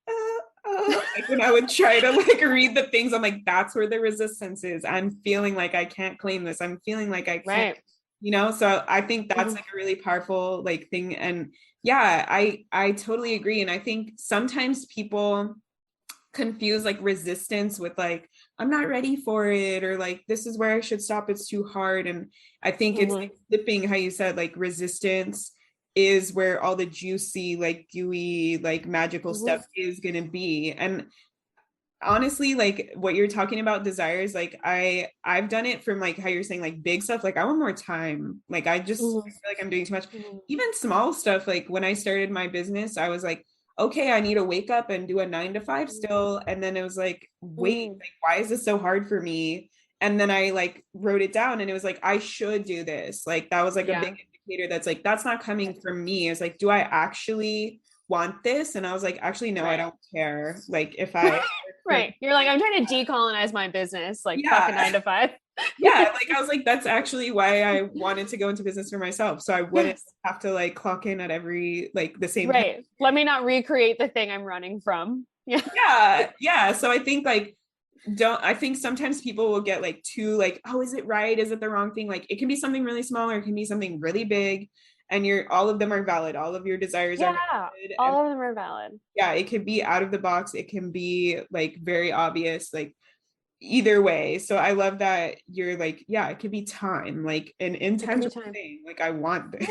like when I would try to like read the things, I'm like, that's where the resistance is. I'm feeling like I can't claim this. I'm feeling like I can't, so I think that's like a really powerful like thing. And yeah, I totally agree. And I think sometimes people confuse like resistance with like, I'm not ready for it, or like, this is where I should stop. It's too hard. And I think it's like flipping how you said, like resistance is where all the juicy, like gooey, like magical stuff is going to be. And honestly, like what you're talking about desires, like I've done it from like how you're saying like big stuff, like I want more time. Like I just feel like I'm doing too much. Even small stuff, like when I started my business, I was like, okay, I need to wake up and do a 9 to 5 still. And then it was like, wait, like, why is this so hard for me? And then I like wrote it down and it was like, I should do this. Like that was like a big indicator that's like, that's not coming from me. It's like, do I actually want this? And I was like, actually, no, I don't care. Like if I you're like, I'm trying to decolonize my business, like fucking 9 to 5. Like I was like, that's actually why I wanted to go into business for myself, so I wouldn't have to like clock in at every like the same time. Let me not recreate the thing I'm running from. So I think like I think sometimes people will get like too like, oh, is it right, is it the wrong thing? Like it can be something really small or it can be something really big, and all of them are valid. All of your desires are valid. All of them are valid. It can be out of the box, it can be like very obvious, like either way. So I love that you're like, it could be time, like an intangible thing. Like I want this.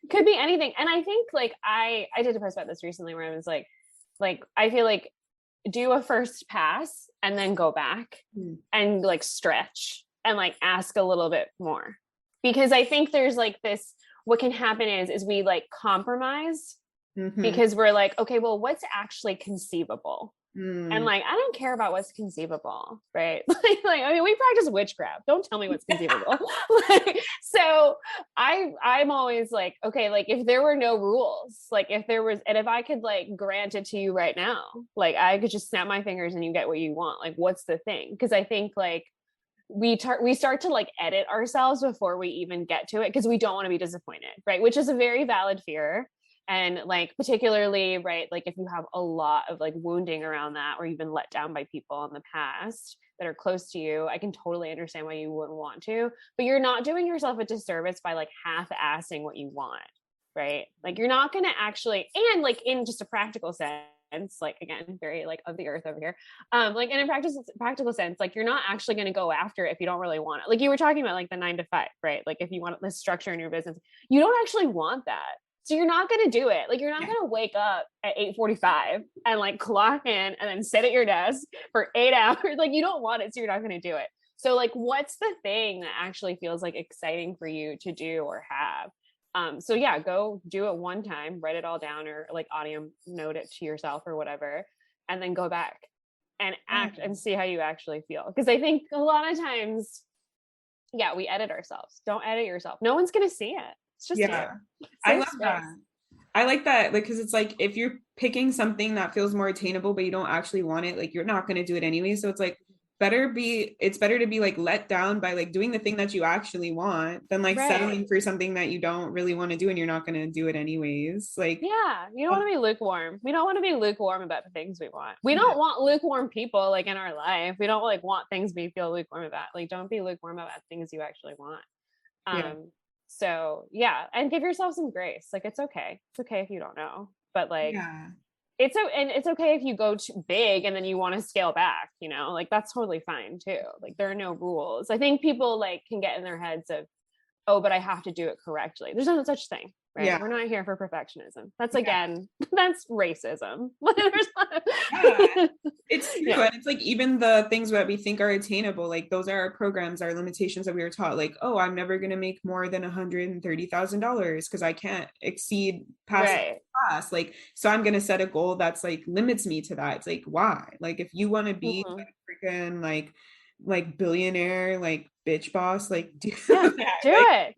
Could be anything. And I think like I did a post about this recently where I was like I feel like do a first pass and then go back and like stretch and like ask a little bit more, because I think there's like this, what can happen is we like compromise because we're like, okay, well, what's actually conceivable? And like, I don't care about what's conceivable, right? like, I mean, we practice witchcraft. Don't tell me what's conceivable. So I'm always like, okay, like if there were no rules, like if there was, and if I could like grant it to you right now, like I could just snap my fingers and you get what you want. Like, what's the thing? Because I think like we start to like edit ourselves before we even get to it, because we don't want to be disappointed, right? Which is a very valid fear. And like, particularly, right, like if you have a lot of like wounding around that, or you've been let down by people in the past that are close to you, I can totally understand why you wouldn't want to, but you're not doing yourself a disservice by like half-assing what you want. right? Like you're not going to actually, and like in just a practical sense, like again, very like of the earth over here. Like in a practical sense, like you're not actually going to go after it if you don't really want it. Like you were talking about like the 9 to 5, right? Like if you want this structure in your business, you don't actually want that. So you're not going to do it. Like you're not going to wake up at 8:45 and like clock in and then sit at your desk for 8 hours. Like you don't want it. So you're not going to do it. So like, what's the thing that actually feels like exciting for you to do or have? So yeah, go do it one time, write it all down or like audio note it to yourself or whatever, and then go back and act and see how you actually feel. Because I think a lot of times, yeah, we edit ourselves. Don't edit yourself. No one's going to see it. It's just you. I love that. I like that, like, because it's like if you're picking something that feels more attainable, but you don't actually want it, like you're not going to do it anyway. So it's like it's better to be like let down by like doing the thing that you actually want than like settling for something that you don't really want to do and you're not going to do it anyways. Like, yeah, you don't want to be lukewarm. We don't want to be lukewarm about the things we want. We don't want lukewarm people like in our life. We don't like want things we feel lukewarm about. Like don't be lukewarm about things you actually want. So yeah, and give yourself some grace. Like it's okay if you don't know, but like it's okay if you go too big and then you want to scale back, you know, like that's totally fine too. Like there are no rules. I think people like can get in their heads of, oh, but I have to do it correctly. There's no such thing, right? Yeah. We're not here for perfectionism. That's again, that's racism. It's true. And it's like even the things that we think are attainable, like those are our programs, our limitations that we were taught. Like, oh, I'm never going to make more than $130,000 because I can't exceed past class. Like, so I'm going to set a goal that's like limits me to that. It's like, why? Like, if you want to be a freaking like billionaire, like bitch boss, like do it.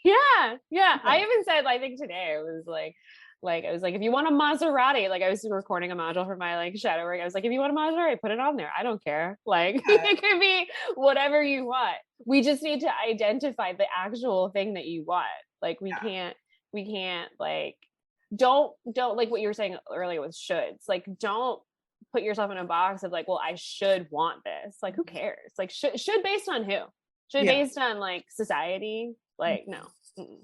Yeah. I even said, I think today it was like I was like, if you want a Maserati, like I was recording a module for my like shadow work. I was like, if you want a Maserati, put it on there. I don't care. Like it could be whatever you want. We just need to identify the actual thing that you want. Like we can't like don't like what you were saying earlier with shoulds. Like don't put yourself in a box of like, well, I should want this. Like who cares? Like should based on who? Should based on like society? Like no. Mm-mm.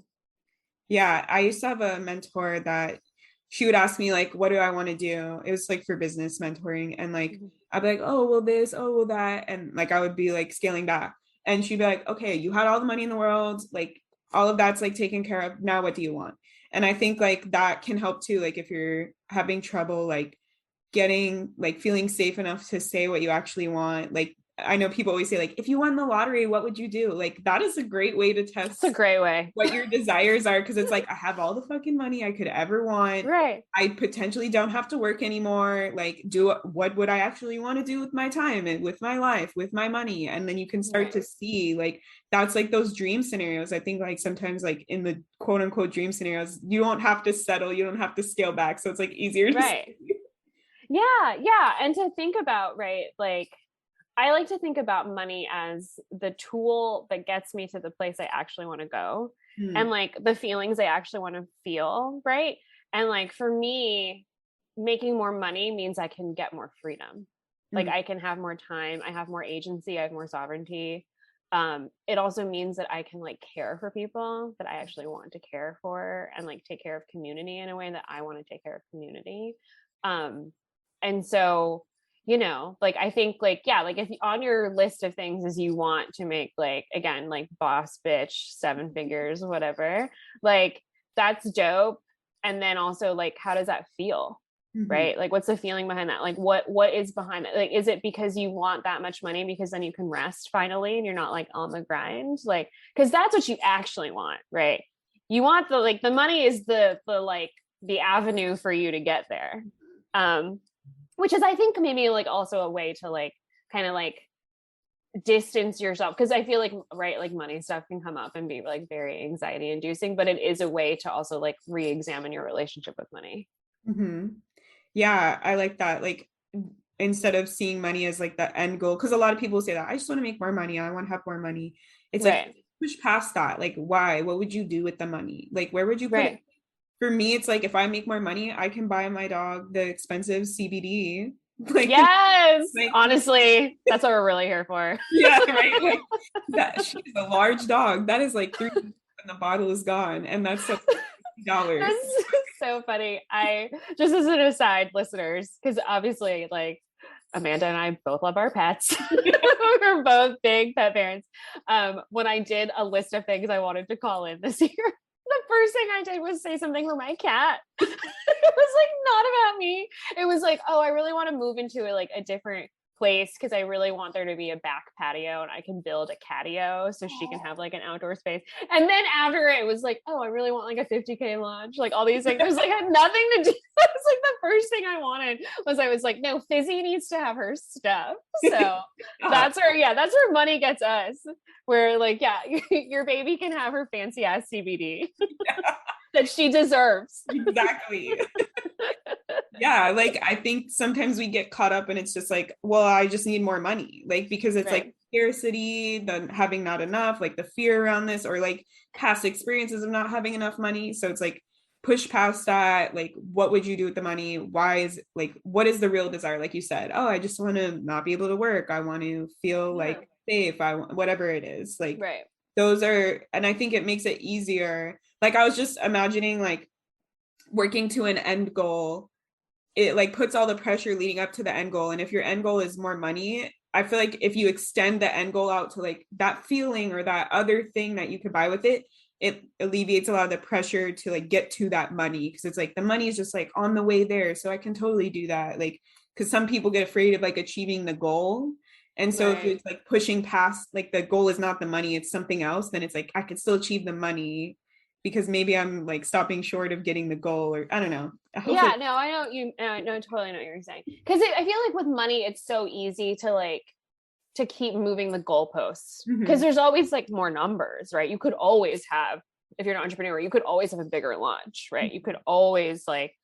Yeah, I used to have a mentor that she would ask me like, what do I want to do? It was like for business mentoring. And like, I'd be like, oh, well this, oh, well that. And like, I would be like scaling back and she'd be like, okay, you had all the money in the world. Like all of that's like taken care of. Now, what do you want? And I think like that can help too. Like if you're having trouble, like getting like feeling safe enough to say what you actually want, like I know people always say like, if you won the lottery, what would you do? Like that is a great way to test. It's a great way. What your desires are. Cause it's like, I have all the fucking money I could ever want. Right. I potentially don't have to work anymore. Like what would I actually want to do with my time and with my life, with my money? And then you can start to see like, that's like those dream scenarios. I think like sometimes like in the quote unquote dream scenarios, you don't have to settle. You don't have to scale back. So it's like easier to see. Yeah. And to think about, right. Like, I like to think about money as the tool that gets me to the place I actually want to go and like the feelings I actually want to feel. Right. And like, for me, making more money means I can get more freedom. Like I can have more time. I have more agency. I have more sovereignty. It also means that I can like care for people that I actually want to care for and like take care of community in a way that I want to take care of community. And so, you know, like, I think like, yeah, like if on your list of things is you want to make like, again, like boss bitch, 7 figures, whatever, like that's dope. And then also like, how does that feel? Right? Like, what's the feeling behind that? Like, what is behind it? Like, is it because you want that much money because then you can rest finally and you're not like on the grind? Like, cause that's what you actually want, right? You want the, like, the money is the like the avenue for you to get there. Which is, I think, maybe like also a way to like kind of like distance yourself, because I feel like, right, like money stuff can come up and be like very anxiety inducing, but it is a way to also like re-examine your relationship with money. Yeah, I like that. Like instead of seeing money as like the end goal, because a lot of people say that I just want to make more money, I want to have more money. It's like push past that. Like, why? What would you do with the money? Like, where would you put it? For me, it's like, if I make more money, I can buy my dog the expensive CBD. Like, yes, like, honestly, that's what we're really here for. Yeah, right. Like, that she's a large dog. That is like 3 and the bottle is gone, and that's so. dollars. That's so funny. I just, as an aside, listeners, because obviously like Amanda and I both love our pets. We're both big pet parents. When I did a list of things I wanted to call in this year, the first thing I did was say something for my cat. It was like not about me. It was like, oh, I really want to move into a different place because I really want there to be a back patio and I can build a catio so she can have like an outdoor space. And then after it was like, oh, I really want like a 50K launch, like all these things. It was like had nothing to do. It was like the first thing I wanted was I was like, no, Fizzy needs to have her stuff. So that's where money gets us. Where like, yeah, your baby can have her fancy ass CBD that she deserves. Exactly. Yeah, like I think sometimes we get caught up and it's just like, well, I just need more money, like because it's like scarcity, the having not enough, like the fear around this, or like past experiences of not having enough money. So it's like push past that. Like, what would you do with the money? Why is like, what is the real desire? Like you said, oh, I just want to not be able to work. I want to feel like safe. I want whatever it is. Like those are, and I think it makes it easier. Like I was just imagining like working to an end goal, it like puts all the pressure leading up to the end goal. And if your end goal is more money, I feel like if you extend the end goal out to like that feeling or that other thing that you could buy with it, it alleviates a lot of the pressure to like get to that money. Cause it's like the money is just like on the way there. So I can totally do that. Like, cause some people get afraid of like achieving the goal. And so if it's like pushing past, like the goal is not the money, it's something else, then it's like, I can still achieve the money because maybe I'm like stopping short of getting the goal, or I don't know. Yeah, no, I know you. I totally know what you're saying. Because I feel like with money, it's so easy to keep moving the goalposts because there's always like more numbers, right? You could always have, if you're an entrepreneur, you could always have a bigger launch, right? You could always like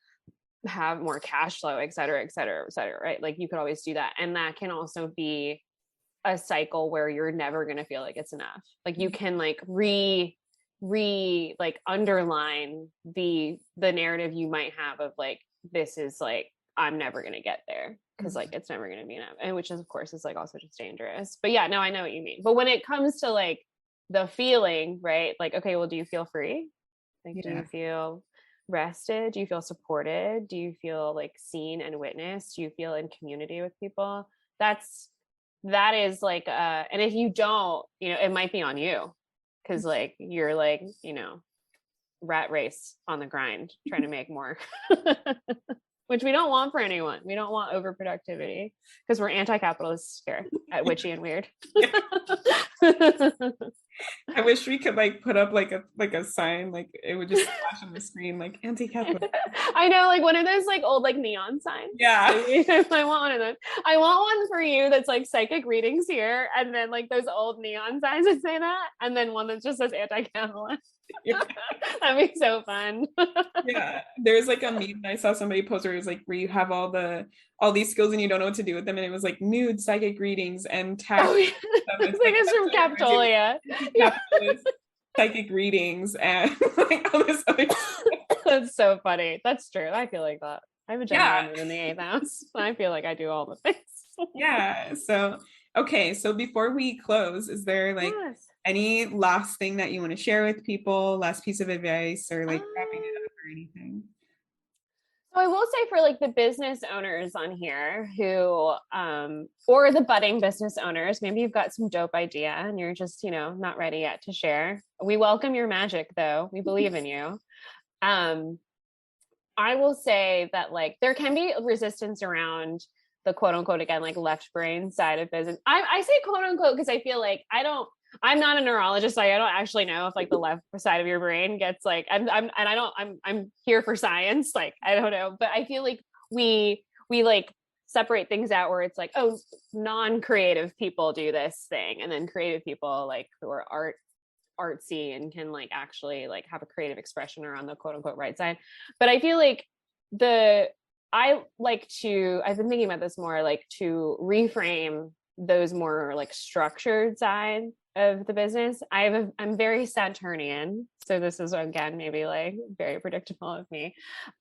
have more cash flow, et cetera, et cetera, et cetera, right? Like you could always do that, and that can also be a cycle where you're never going to feel like it's enough. Like you can like like underline the narrative you might have of like, this is like, I'm never going to get there because like it's never going to be enough, and which is of course is like also just dangerous. But yeah, no, I know what you mean. But when it comes to like the feeling, right, like, okay, well, do you feel free? Like do you feel rested? Do you feel supported? Do you feel like seen and witnessed? Do you feel in community with people? That is like and if you don't, it might be on you. Because like you're like, rat race on the grind, trying to make more, which we don't want for anyone. We don't want overproductivity because we're anti-capitalists here at Witchy and Weird. I wish we could like put up like a sign, like it would just flash on the screen, like anti-capitalist. I know, like one of those like old like neon signs. Yeah. I want one of those. I want one for you that's like psychic readings here, and then like those old neon signs that say that, and then one that just says anti-capitalist. Yeah. That'd be so fun. Yeah, there's like a meme I saw somebody post where it was like where you have all these skills and you don't know what to do with them, and it was like nude psychic readings and tax. Oh, yeah. It's like it's from Capitolia. Psychic readings and like all this other stuff. That's so funny. That's true. I feel like that. I have a Gemini moon in the 8th house. I feel like I do all the things. Yeah. So okay. So before we close, is there like any last thing that you want to share with people? Last piece of advice, or like wrapping it up or anything? So I will say for like the business owners on here who, or the budding business owners, maybe you've got some dope idea and you're just, not ready yet to share. We welcome your magic though. We believe in you. I will say that like, there can be resistance around the quote unquote, again, like left brain side of business. I say quote unquote, because I feel like I'm not a neurologist, so I don't actually know if like the left side of your brain gets like, I'm here for science. Like, I don't know, but I feel like we like separate things out where it's like, oh, non-creative people do this thing. And then creative people like who are artsy and can like actually like have a creative expression are on the quote unquote right side. But I feel like I've been thinking about this more, like to reframe those more like structured side of the business. I'm very Saturnian, so this is again maybe like very predictable of me,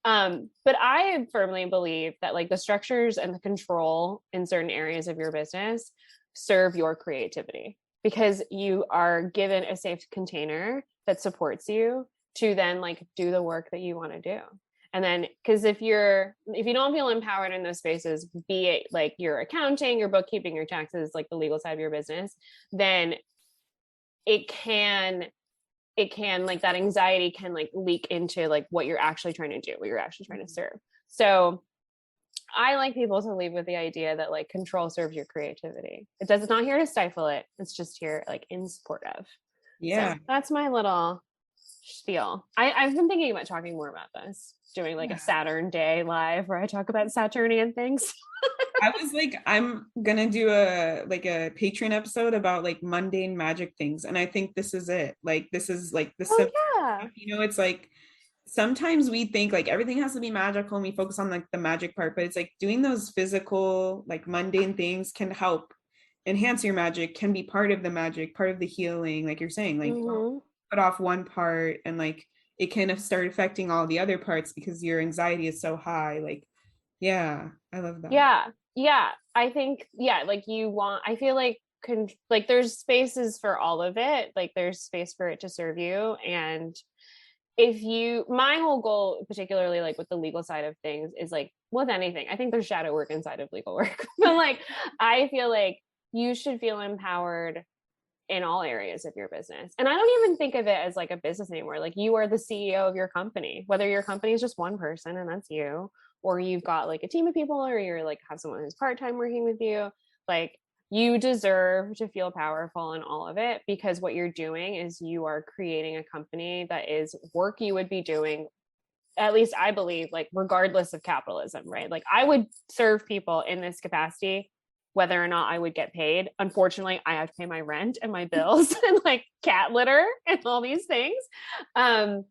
but I firmly believe that like the structures and the control in certain areas of your business serve your creativity, because you are given a safe container that supports you to then like do the work that you want to do. And then, because if you don't feel empowered in those spaces, be it like your accounting, your bookkeeping, your taxes, like the legal side of your business, then it can like that anxiety can like leak into like what you're actually trying to do, what you're actually trying to serve. So I like people to leave with the idea that like control serves your creativity. It's not here to stifle it. It's just here like in support of. Yeah. So that's my little spiel. I've been thinking about talking more about this, doing like a Saturn day live where I talk about Saturnian things. I was like, I'm gonna do a Patreon episode about like mundane magic things. And I think this is it. Like, this is like the simple stuff, you know, it's like sometimes we think like everything has to be magical and we focus on like the magic part, but it's like doing those physical, like mundane things can help enhance your magic, can be part of the magic, part of the healing, like you're saying, like put off one part and like it can start affecting all the other parts because your anxiety is so high. Like, yeah, I love that. Yeah, I think like I feel like like there's spaces for all of it. Like there's space for it to serve you. And my whole goal, particularly like with the legal side of things, is like with anything, I think there's shadow work inside of legal work, but like I feel like you should feel empowered in all areas of your business. And I don't even think of it as like a business anymore. Like you are the CEO of your company, whether your company is just one person and that's you, or you've got like a team of people, or you're like have someone who's part-time working with you. Like you deserve to feel powerful in all of it, because what you're doing is you are creating a company that is work you would be doing, at least I believe, like regardless of capitalism, right? Like I would serve people in this capacity whether or not I would get paid. Unfortunately, I have to pay my rent and my bills and like cat litter and all these things. And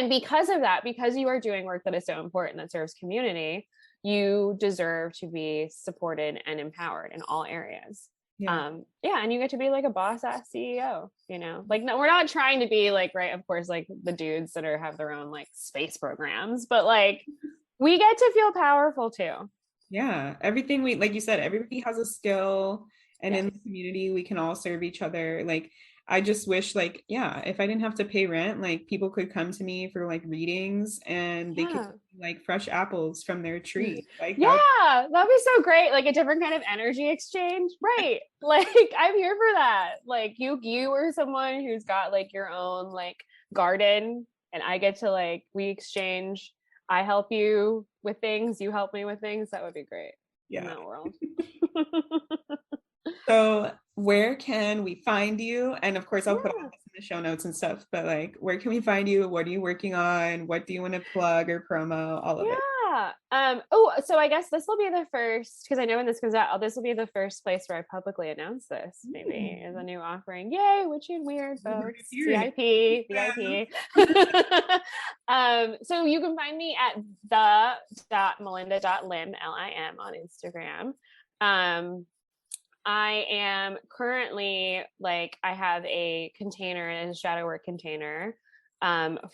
because of that, because you are doing work that is so important that serves community, you deserve to be supported and empowered in all areas. And you get to be like a boss ass CEO, you know, like, no, we're not trying to be like, right, of course, like the dudes that have their own like space programs, but like we get to feel powerful too. Yeah, everything like you said, everybody has a skill, and in the community we can all serve each other. Like I just wish like, if I didn't have to pay rent, like people could come to me for like readings and they could like fresh apples from their tree. Like that'd be so great. Like a different kind of energy exchange. Right. Like I'm here for that. Like you or someone who's got like your own like garden, and I get to like, we exchange. I help you with things, you help me with things. That would be great in that world. So where can we find you? And of course, I'll put all this in the show notes and stuff, but like, where can we find you? What are you working on? What do you want to plug or promo? All of it. So I guess this will be the first, because I know when this comes out, this will be the first place where I publicly announce this, maybe as a new offering. Yay, Witchy and Weird, folks. VIP. So you can find me at the.melinda.lim, Lim on Instagram. I am currently like, I have a container, a shadow work container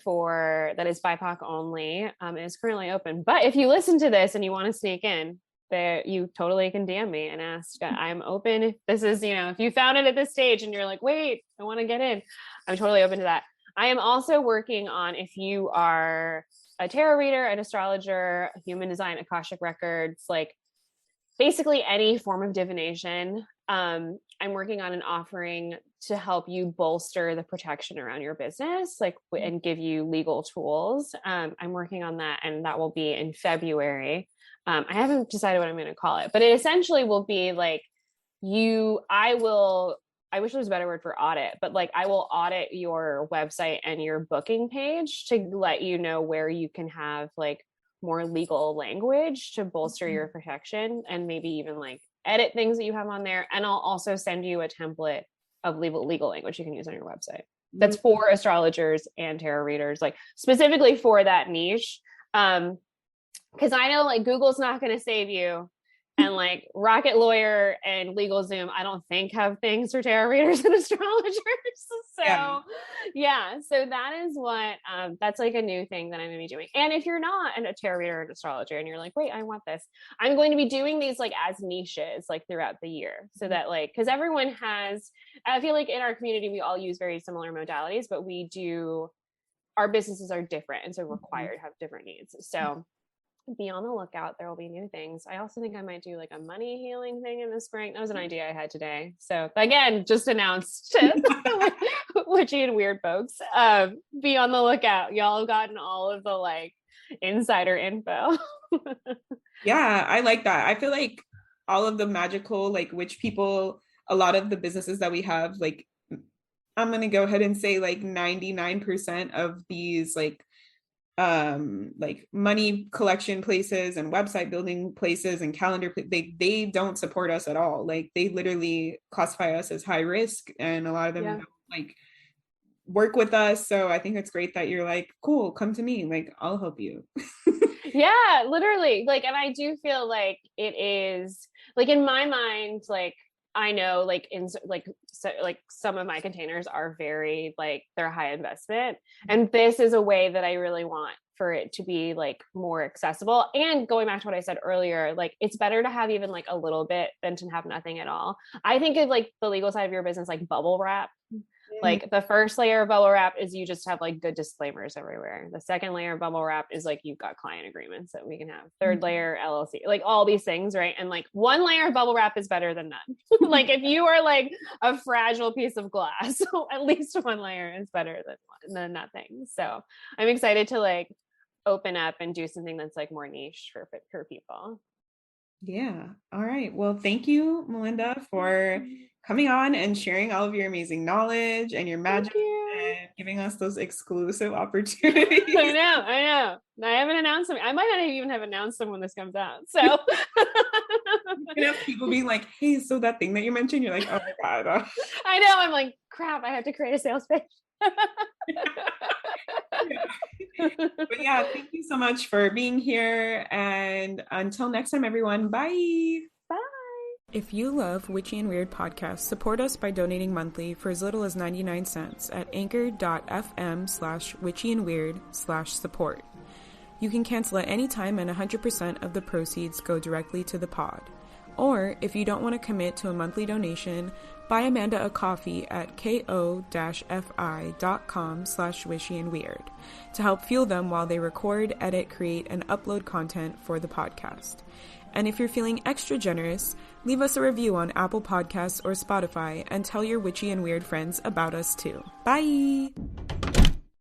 for that is BIPOC only. It is currently open, but if you listen to this and you want to sneak in there, you totally can DM me and ask. I'm open. If this is, if you found it at this stage and you're like, wait, I want to get in, I'm totally open to that. I am also working on, if you are a tarot reader, an astrologer, human design, Akashic records, like basically any form of divination. I'm working on an offering to help you bolster the protection around your business, like, and give you legal tools. I'm working on that, and that will be in February. I haven't decided what I'm going to call it, but it essentially will be like I wish there was a better word for audit, but like I will audit your website and your booking page to let you know where you can have like more legal language to bolster your protection, and maybe even like edit things that you have on there. And I'll also send you a template of legal language you can use on your website. That's for astrologers and tarot readers, like specifically for that niche. Because I know like Google's not going to save you, and like Rocket Lawyer and LegalZoom, I don't think have things for tarot readers and astrologers. So so that is what, that's like a new thing that I'm going to be doing. And if you're not a tarot reader or an astrologer and you're like, wait, I want this, I'm going to be doing these like as niches, like throughout the year. So that like, because everyone has, I feel like in our community, we all use very similar modalities, but we do our businesses are different and so required to have different needs. So be on the lookout. There will be new things. I also think I might do like a money healing thing in the spring. That was an idea I had today. So again, just announced to witchy and weird folks. Be on the lookout. Y'all have gotten all of the like insider info. Yeah, I like that. I feel like all of the magical, like witch people, a lot of the businesses that we have, like I'm gonna go ahead and say like 99% of these like money collection places and website building places and calendar they don't support us at all. Like they literally classify us as high risk, and a lot of them don't like work with us. So I think it's great that you're like, cool, come to me, like I'll help you. Yeah, literally. Like, and I do feel like it is like in my mind, like I know like in like so like some of my containers are very like they're high investment, and this is a way that I really want for it to be like more accessible. And going back to what I said earlier, like it's better to have even like a little bit than to have nothing at all. I think of like the legal side of your business like bubble wrap. Like the first layer of bubble wrap is you just have like good disclaimers everywhere. The second layer of bubble wrap is like you've got client agreements that we can have. Third layer, LLC, like all these things, right? And like one layer of bubble wrap is better than none. Like if you are like a fragile piece of glass, at least one layer is better than nothing. So I'm excited to like open up and do something that's like more niche for people. Yeah. All right. Well, thank you, Melinda, for coming on and sharing all of your amazing knowledge and your magic and giving us those exclusive opportunities. I know. I haven't announced them. I might not even have announced them when this comes out. So you know, people being like, hey, so that thing that you mentioned, you're like, oh my God. I know. I'm like, crap, I have to create a sales page. But yeah, thank you so much for being here. And until next time, everyone, bye. Bye. If you love Witchy and Weird podcasts, support us by donating monthly for as little as 99 cents at anchor.fm/witchyandweird/support. You can cancel at any time and 100% of the proceeds go directly to the pod. Or if you don't want to commit to a monthly donation, buy Amanda a coffee at ko-fi.com/wishyandweird to help fuel them while they record, edit, create, and upload content for the podcast. And if you're feeling extra generous, leave us a review on Apple Podcasts or Spotify and tell your witchy and weird friends about us too. Bye!